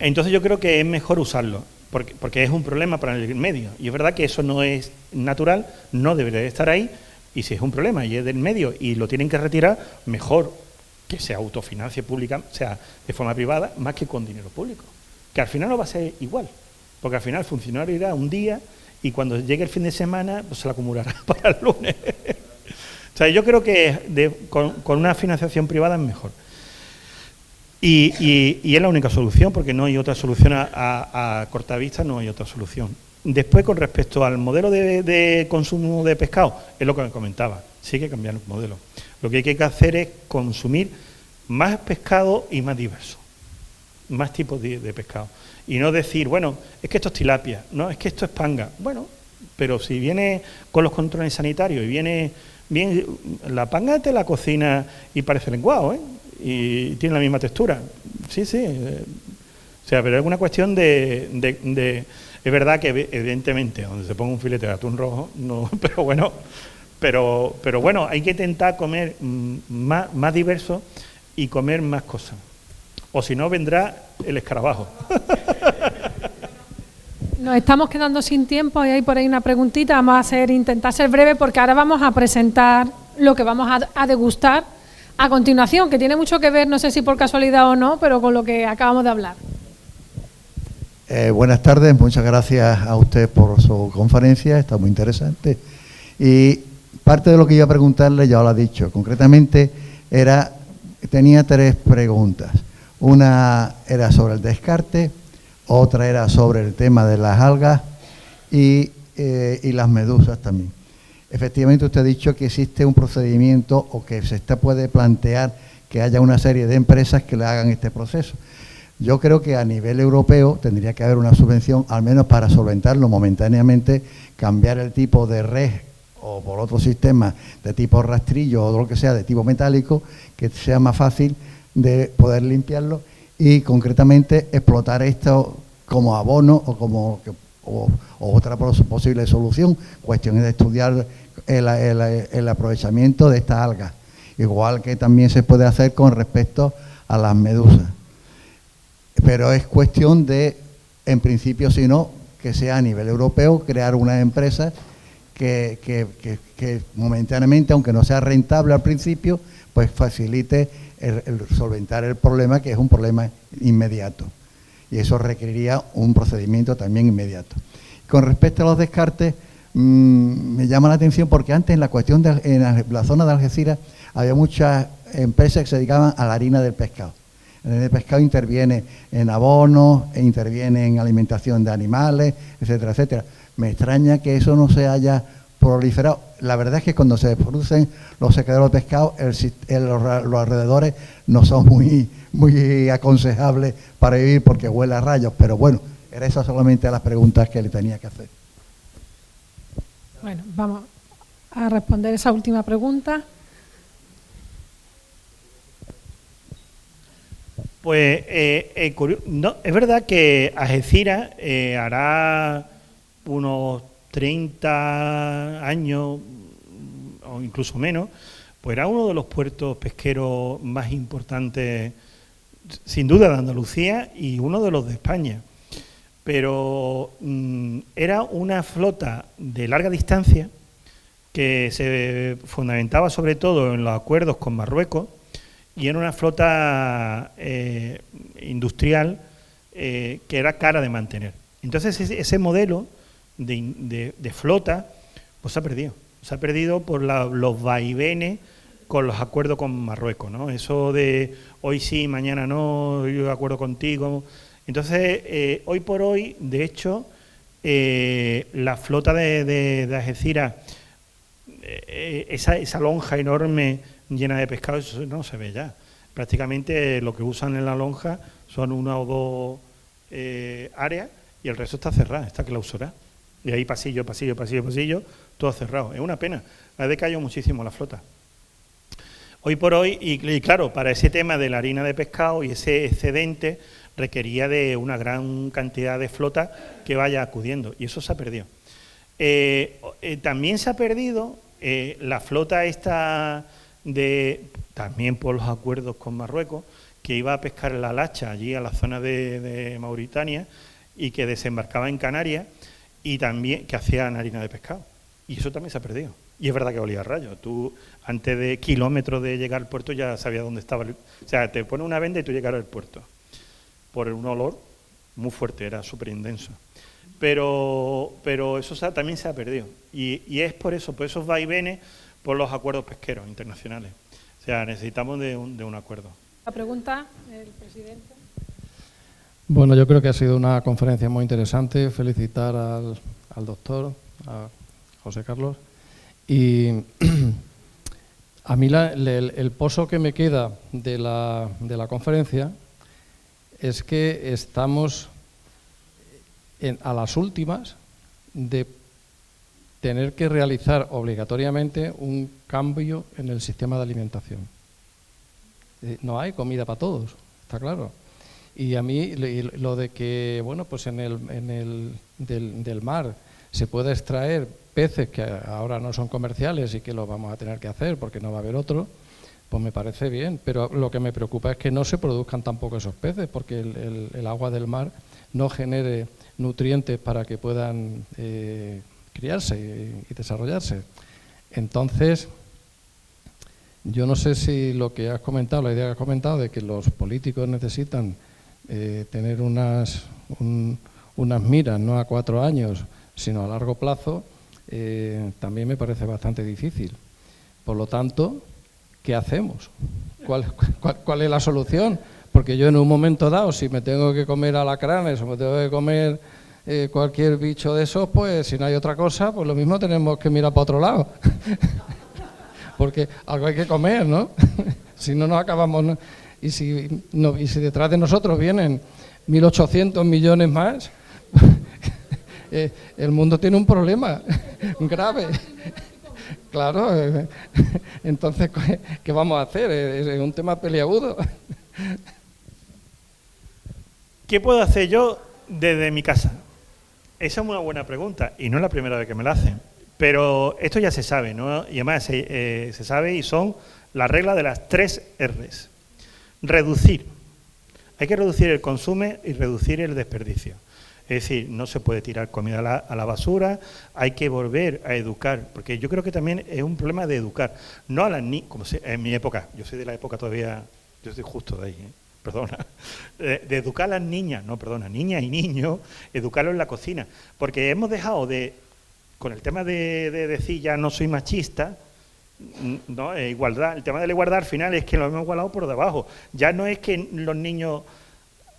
Entonces yo creo que es mejor usarlo, porque es un problema para el medio. Y es verdad que eso no es natural, no debería estar ahí, y si es un problema y es del medio y lo tienen que retirar, mejor que se autofinancie pública, o sea, de forma privada, más que con dinero público. Que al final no va a ser igual, porque al final el funcionario irá un día y cuando llegue el fin de semana pues se la acumulará para el lunes. O sea, yo creo que con una financiación privada es mejor. Y es la única solución, porque no hay otra solución a corta vista, no hay otra solución. Después, con respecto al modelo de consumo de pescado, es lo que me comentaba, sí hay que cambiar el modelo. Lo que hay que hacer es consumir más pescado y más diverso, más tipos de pescado. Y no decir, bueno, es que esto es tilapia, no, es que esto es panga. Bueno, pero si viene con los controles sanitarios y viene bien, la panga te la cocina y parece lenguado, ¿eh? Y tiene la misma textura. Sí, sí. O sea, pero es una cuestión de es verdad que evidentemente donde se ponga un filete de atún rojo, no, pero bueno, hay que intentar comer más diverso y comer más cosas. O si no, vendrá el escarabajo. Nos estamos quedando sin tiempo y hay por ahí una preguntita. Vamos a intentar ser breve porque ahora vamos a presentar lo que vamos a degustar a continuación, que tiene mucho que ver, no sé si por casualidad o no, pero con lo que acabamos de hablar. Buenas tardes, muchas gracias a usted por su conferencia, está muy interesante. Y parte de lo que iba a preguntarle ya lo ha dicho. Concretamente, tenía 3 preguntas. Una era sobre el descarte, otra era sobre el tema de las algas y las medusas también. Efectivamente, usted ha dicho que existe un procedimiento o que puede plantear que haya una serie de empresas que le hagan este proceso. Yo creo que a nivel europeo tendría que haber una subvención, al menos para solventarlo momentáneamente, cambiar el tipo de red o por otro sistema de tipo rastrillo o lo que sea de tipo metálico, que sea más fácil de poder limpiarlo y concretamente explotar esto como abono o otra posible solución. Cuestión es de estudiar el aprovechamiento de estas algas, igual que también se puede hacer con respecto a las medusas. Pero es cuestión de, en principio, si no, que sea a nivel europeo, crear una empresa que momentáneamente, aunque no sea rentable al principio, pues facilite el solventar el problema, que es un problema inmediato. Y eso requeriría un procedimiento también inmediato. Con respecto a los descartes, me llama la atención porque antes en la zona de Algeciras había muchas empresas que se dedicaban a la harina del pescado. El pescado interviene en abonos, interviene en alimentación de animales, etcétera, etcétera. Me extraña que eso no se haya proliferado. La verdad es que cuando se producen los secaderos de pescado, los alrededores no son muy aconsejables para vivir porque huele a rayos, pero bueno, era esas solamente las preguntas que le tenía que hacer. Bueno, vamos a responder esa última pregunta. Pues no, es verdad que Algeciras hará unos 30 años o incluso menos, pues era uno de los puertos pesqueros más importantes, sin duda, de Andalucía y uno de los de España. Pero era una flota de larga distancia que se fundamentaba sobre todo en los acuerdos con Marruecos y era una flota industrial que era cara de mantener. Entonces ese modelo de flota pues se ha perdido. Se ha perdido por los vaivenes con los acuerdos con Marruecos, ¿no? Eso de hoy sí, mañana no, yo de acuerdo contigo. Entonces, hoy por hoy, de hecho, la flota de Algeciras, esa lonja enorme llena de pescado, eso no se ve ya. Prácticamente lo que usan en la lonja son 1 o 2 áreas y el resto está cerrado, está clausurado. Y ahí pasillo, todo cerrado. Es una pena, ha decaído muchísimo la flota. Hoy por hoy, y claro, para ese tema de la harina de pescado y ese excedente, requería de una gran cantidad de flota que vaya acudiendo, y eso se ha perdido. También se ha perdido la flota esta también por los acuerdos con Marruecos, que iba a pescar la lacha allí a la zona de Mauritania y que desembarcaba en Canarias y también que hacían harina de pescado. Y eso también se ha perdido. Y es verdad que olía a rayos. Tú, antes de kilómetros de llegar al puerto, ya sabías dónde estaba. O sea, te pone una venda y tú llegas al puerto. Por un olor muy fuerte, era súper intenso. Pero eso también se ha perdido. Y es por eso, por esos vaivenes, por los acuerdos pesqueros internacionales. O sea, necesitamos de un acuerdo. La pregunta, el presidente. Bueno, yo creo que ha sido una conferencia muy interesante. Felicitar al doctor, a José Carlos. Y a mí el pozo que me queda de la conferencia es que estamos a las últimas de tener que realizar obligatoriamente un cambio en el sistema de alimentación. No hay comida para todos, está claro. Y a mí lo de que, bueno, pues del mar se pueda extraer peces que ahora no son comerciales y que lo vamos a tener que hacer porque no va a haber otro, pues me parece bien, pero lo que me preocupa es que no se produzcan tampoco esos peces porque el agua del mar no genere nutrientes para que puedan criarse y desarrollarse. Entonces, yo no sé si lo que has comentado, la idea que has comentado de que los políticos necesitan tener unas miras no a 4 años, sino a largo plazo, también me parece bastante difícil. Por lo tanto, ¿qué hacemos? ¿Cuál es la solución? Porque yo en un momento dado, si me tengo que comer alacranes o me tengo que comer cualquier bicho de esos, pues si no hay otra cosa, pues lo mismo tenemos que mirar para otro lado. Porque algo hay que comer, ¿no? Si no nos acabamos, ¿no? Y si detrás de nosotros vienen 1.800 millones más, el mundo tiene un problema grave. Claro, entonces, ¿qué vamos a hacer? Es un tema peliagudo. ¿Qué puedo hacer yo desde mi casa? Esa es una buena pregunta y no es la primera vez que me la hacen. Pero esto ya se sabe, ¿no? Y además se sabe y son las reglas de las 3 R's. Reducir. Hay que reducir el consumo y reducir el desperdicio. Es decir, no se puede tirar comida a la basura, hay que volver a educar, porque yo creo que también es un problema de educar. No a las niñas, como en mi época, yo soy de la época todavía, yo estoy justo de ahí, perdona, de educar a las niñas, niñas y niños, educarlos en la cocina. Porque hemos dejado de, con el tema de decir ya no soy machista, no, igualdad, el tema de la igualdad al final es que lo hemos igualado por debajo. Ya no es que los niños,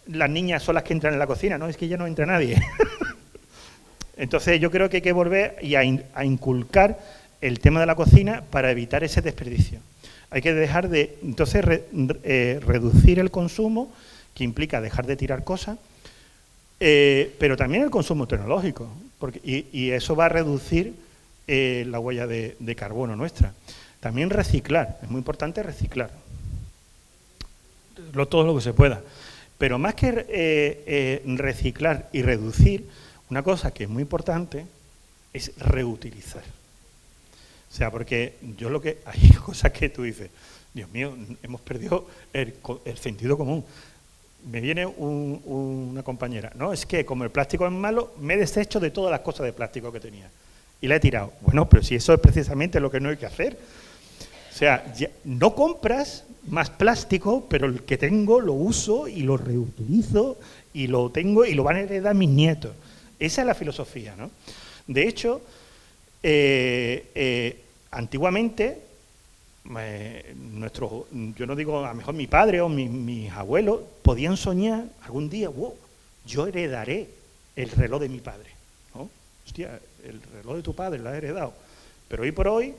las niñas son las que entran en la cocina, no, es que ya no entra nadie. Entonces yo creo que hay que volver a inculcar el tema de la cocina para evitar ese desperdicio. Hay que dejar de, entonces, reducir el consumo, que implica dejar de tirar cosas, pero también el consumo tecnológico, porque, y eso va a reducir la huella de carbono nuestra. También reciclar, es muy importante reciclar, todo lo que se pueda. Pero más que reciclar y reducir, una cosa que es muy importante es reutilizar. O sea, porque hay cosas que tú dices, Dios mío, hemos perdido el sentido común. Me viene una compañera, no, es que como el plástico es malo, me he deshecho de todas las cosas de plástico que tenía y la he tirado. Bueno, pero si eso es precisamente lo que no hay que hacer. O sea, no compras más plástico, pero el que tengo lo uso y lo reutilizo y lo tengo y lo van a heredar mis nietos. Esa es la filosofía, ¿no? De hecho, antiguamente, yo no digo, a lo mejor mi padre o mis abuelos podían soñar algún día, wow, yo heredaré el reloj de mi padre, ¿no? Hostia, el reloj de tu padre lo has heredado. Pero hoy por hoy,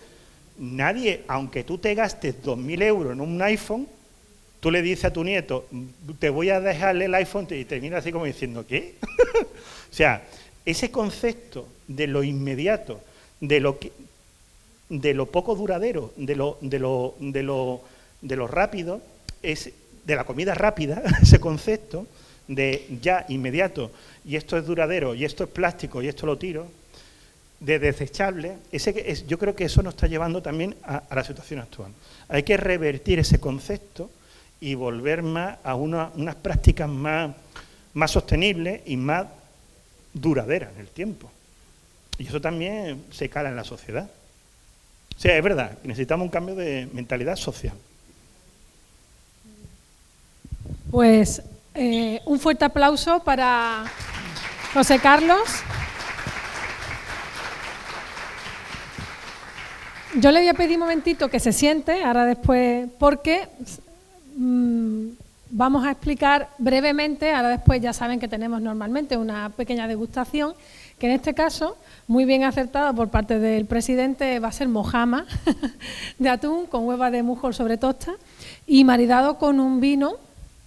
nadie, aunque tú te gastes 2.000 euros en un iPhone, tú le dices a tu nieto, te voy a dejarle el iPhone, y te mira así como diciendo, ¿qué? O sea, ese concepto de lo inmediato, de lo poco duradero, de lo rápido, de la comida rápida, ese concepto de ya inmediato, y esto es duradero, y esto es plástico, y esto lo tiro, de desechable, yo creo que eso nos está llevando también a la situación actual. Hay que revertir ese concepto y volver más a unas prácticas más sostenibles y más duraderas en el tiempo. Y eso también se cala en la sociedad. O sea, es verdad, necesitamos un cambio de mentalidad social. Pues un fuerte aplauso para José Carlos. Yo le voy a pedir un momentito que se siente, ahora después, porque vamos a explicar brevemente, ahora después ya saben que tenemos normalmente una pequeña degustación, que en este caso, muy bien acertado por parte del presidente, va a ser mojama de atún con huevas de musgo sobre tosta y maridado con un vino,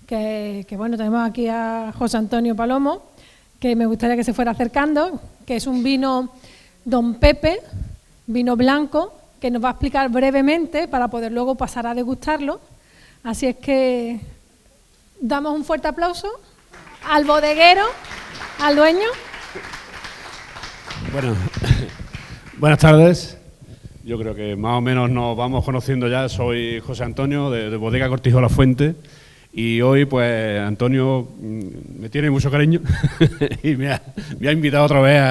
que bueno, tenemos aquí a José Antonio Palomo, que me gustaría que se fuera acercando, que es un vino Don Pepe, vino blanco, que nos va a explicar brevemente para poder luego pasar a degustarlo. Así es que damos un fuerte aplauso al bodeguero, al dueño. Bueno, buenas tardes. Yo creo que más o menos nos vamos conociendo ya. Soy José Antonio, de Bodega Cortijo La Fuente, Y hoy, pues, Antonio me tiene mucho cariño y me ha invitado otra vez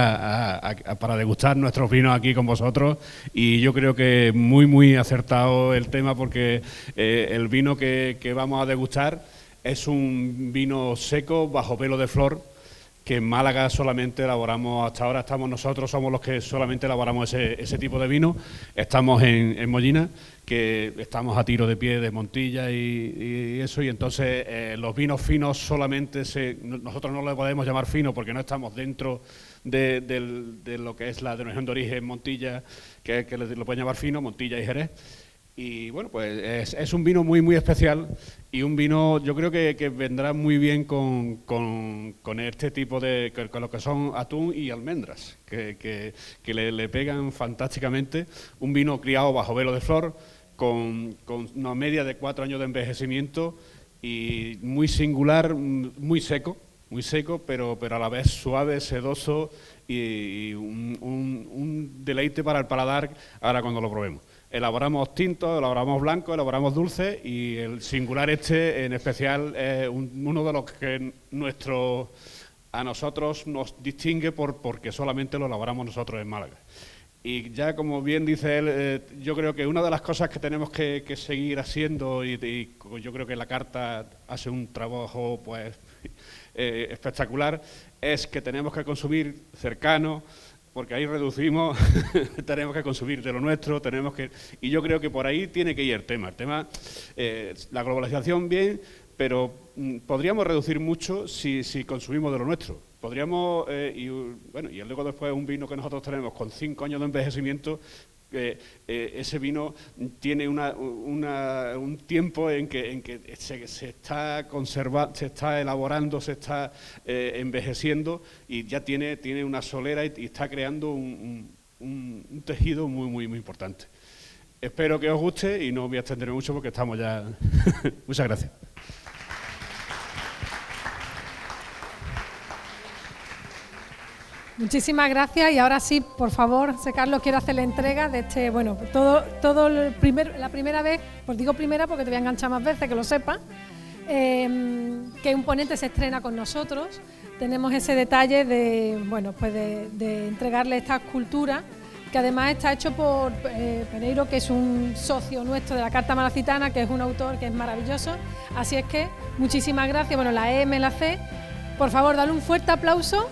para degustar nuestros vinos aquí con vosotros. Y yo creo que muy acertado el tema, porque el vino que vamos a degustar es un vino seco bajo velo de flor, que en Málaga solamente elaboramos, hasta ahora somos los que solamente elaboramos ese tipo de vino. Estamos en Mollina, que estamos a tiro de pie de Montilla y eso, y entonces los vinos finos solamente nosotros no le podemos llamar fino porque no estamos dentro de lo que es la denominación de origen Montilla, que lo pueden llamar fino, Montilla y Jerez. Y bueno, pues es un vino muy especial, y un vino yo creo que vendrá muy bien con este tipo con lo que son atún y almendras, que le pegan fantásticamente. Un vino criado bajo velo de flor, con una media de 4 años de envejecimiento, y muy singular, muy seco, pero a la vez suave, sedoso, y un deleite para el paladar ahora cuando lo probemos. Elaboramos tintos, elaboramos blancos, elaboramos dulces, y el singular en especial es uno de los que a nosotros nos distingue porque solamente lo elaboramos nosotros en Málaga. Y ya, como bien dice él, yo creo que una de las cosas que tenemos que seguir haciendo, y yo creo que la carta hace un trabajo pues espectacular, es que tenemos que consumir cercano, porque ahí reducimos, tenemos que consumir de lo nuestro, y yo creo que por ahí tiene que ir el tema. La globalización bien, pero podríamos reducir mucho si consumimos de lo nuestro. Podríamos, y luego después un vino que nosotros tenemos con 5 años de envejecimiento, ese vino tiene un tiempo en que se está conservando, se está elaborando, se está envejeciendo, y ya tiene una solera y está creando un tejido muy importante. Espero que os guste, y no voy a extenderme mucho porque estamos ya... Muchas gracias. Muchísimas gracias, y ahora sí, por favor, José Carlos, quiero hacer la entrega de la primera vez, pues digo primera porque te voy a enganchar más veces, que lo sepas, que un ponente se estrena con nosotros. Tenemos ese detalle de entregarle esta escultura, que además está hecho por Pereiro, que es un socio nuestro de la Carta Malacitana, que es un autor que es maravilloso. Así es que muchísimas gracias. Bueno, la E, M, la C, por favor, dale un fuerte aplauso